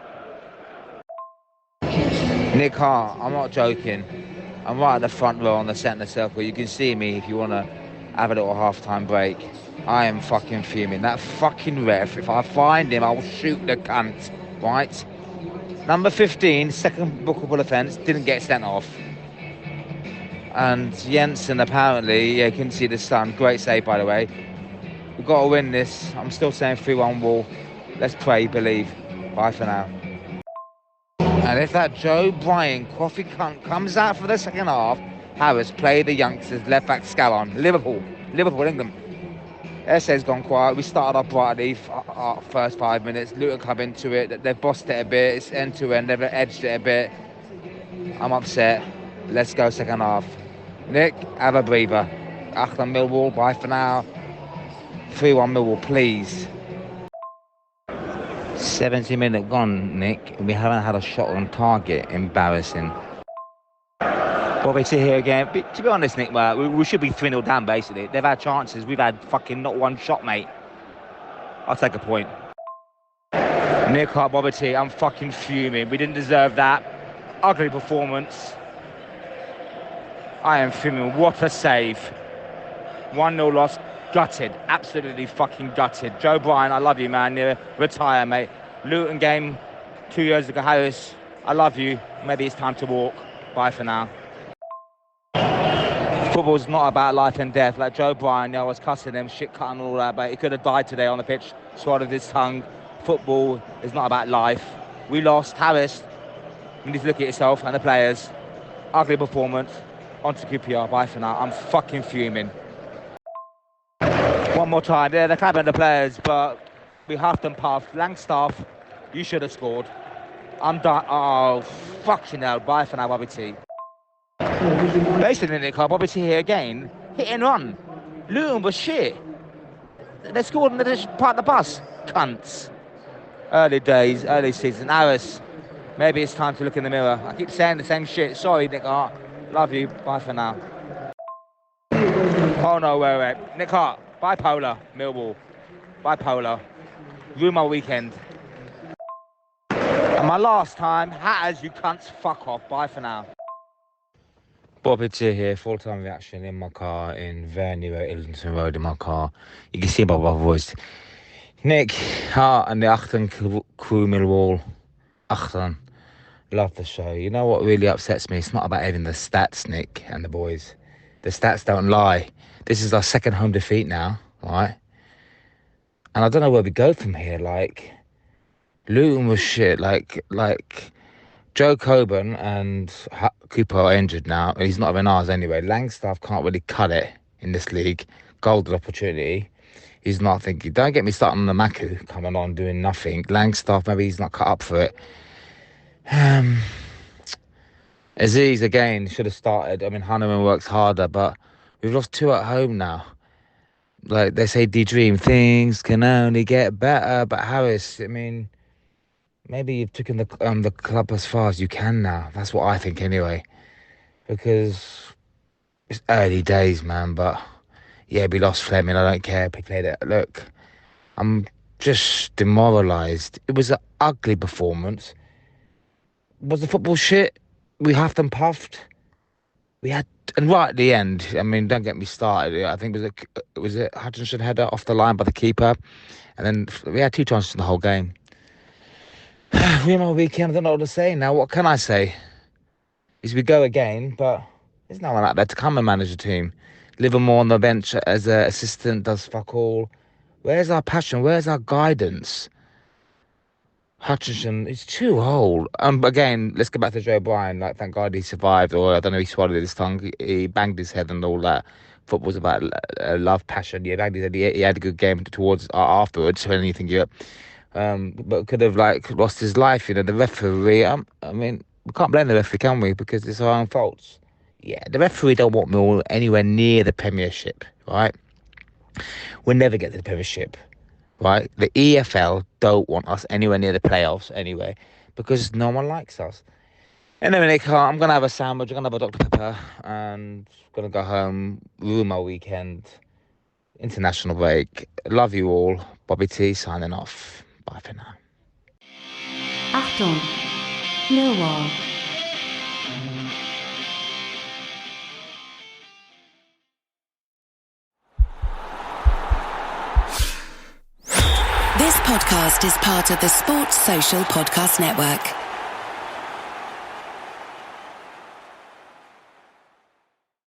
Nick Hart, I'm not joking. I'm right at the front row on the centre circle. You can see me if you want to have a little half-time break. I am fucking fuming. That fucking ref, if I find him, I'll shoot the cunt, right? Number 15, second bookable offence, didn't get sent off. And Jensen, apparently, you can see the sun. Great save, by the way. We've got to win this. I'm still saying 3-1 Wall. Let's pray, believe. Bye for now. And if that Joe Bryan coffee cunt comes out for the second half, Harris, play the youngsters, left back Scallon. Liverpool, England. SA's gone quiet. We started off brightly, first 5 minutes. Luton come into it. They've bossed it a bit. It's end to end. They've edged it a bit. I'm upset. Let's go second half. Nick, have a breather. Achtung Millwall, bye for now. 3-1 Millwall, please. 70-minute gone, Nick. We haven't had a shot on target. Embarrassing. Bobby T here again. But to be honest, Nick, we should be 3-0 down, basically. They've had chances. We've had fucking not one shot, mate. I'll take a point. Nick Hart, Bobby T, I'm fucking fuming. We didn't deserve that. Ugly performance. I am fuming. What a save. 1-0 loss. Gutted. Absolutely fucking gutted. Joe Bryan, I love you, man. Retire, mate. Luton game 2 years ago. Harris, I love you. Maybe it's time to walk. Bye for now. Football's not about life and death. Like Joe Bryan, I was cussing him, shit cutting all that, but he could have died today on the pitch, swallowed his tongue. Football is not about life. We lost. Harris, you need to look at yourself and the players. Ugly performance. On to QPR. Bye for now. I'm fucking fuming. One more time. Yeah, they're clapping the players, but we huffed and puffed. Langstaff, you should have scored. I'm done. Oh, fucking hell. Bye for now, Bobby T. Basically, Nick, Bobby T here again. Hit and run. Luton was shit. They scored and they just parked the bus. Cunts. Early days, early season. Harris, maybe it's time to look in the mirror. I keep saying the same shit. Sorry, Nick Hart. Love you. Bye for now. Oh, no, wait. Nick Hart, bipolar, Millwall. Bipolar. Ruin my weekend. And my last time, Hatters, you cunts, fuck off. Bye for now. Bobby T here, full-time reaction in my car in Verney Road, Islington Road in my car. You can see by my voice. Nick Hart and the Achtung crew Millwall. Achtung. Love the show. You know what really upsets me? It's not about having the stats, Nick and the boys. The stats don't lie. This is our second home defeat now, right? And I don't know where we go from here. Like, Luton was shit. Like Joe Coburn and Cooper are injured now. He's not even ours anyway. Langstaff can't really cut it in this league. Golden opportunity. He's not thinking. Don't get me started on the Maku coming on doing nothing. Langstaff, maybe he's not cut up for it. Aziz again should have started. I mean, Hanneman works harder, but we've lost 2 at home now. Like they say, dream things can only get better. But Harris, I mean, maybe you've taken the club as far as you can now. That's what I think anyway. Because it's early days, man. But yeah, we lost Fleming. I don't care. We played it. Look, I'm just demoralised. It was an ugly performance. Was the football shit? We huffed and puffed. We had, and right at the end, I mean, don't get me started. I think it was a Hutchinson header off the line by the keeper, and then we had 2 chances in the whole game. Ruin my weekend. I don't know what to say now. What can I say? Is we go again, but there's no one out there to come and manage the team. Livermore on the bench as an assistant does fuck all. Where's our passion? Where's our guidance? Hutchinson is too old. Again, let's go back to Joe Bryan. Like, thank God he survived, or I don't know, he swallowed his tongue. He banged his head and all that. Football's about love, passion. He banged his head. He had a good game towards afterwards. So anything, but could have lost his life. The referee. I mean, we can't blame the referee, can we? Because it's our own faults. Yeah, the referee don't want Millwall anywhere near the Premiership, right? we'll never get to the Premiership, right? The EFL don't want us anywhere near the playoffs anyway, because no one likes us. Anyway, Nick, I'm going to have a sandwich, I'm going to have a Dr. Pepper, and going to go home, ruin my weekend, international break. Love you all. Bobby T signing off. Bye for now. Achtung, Millwall. This podcast is part of the Sports Social Podcast Network.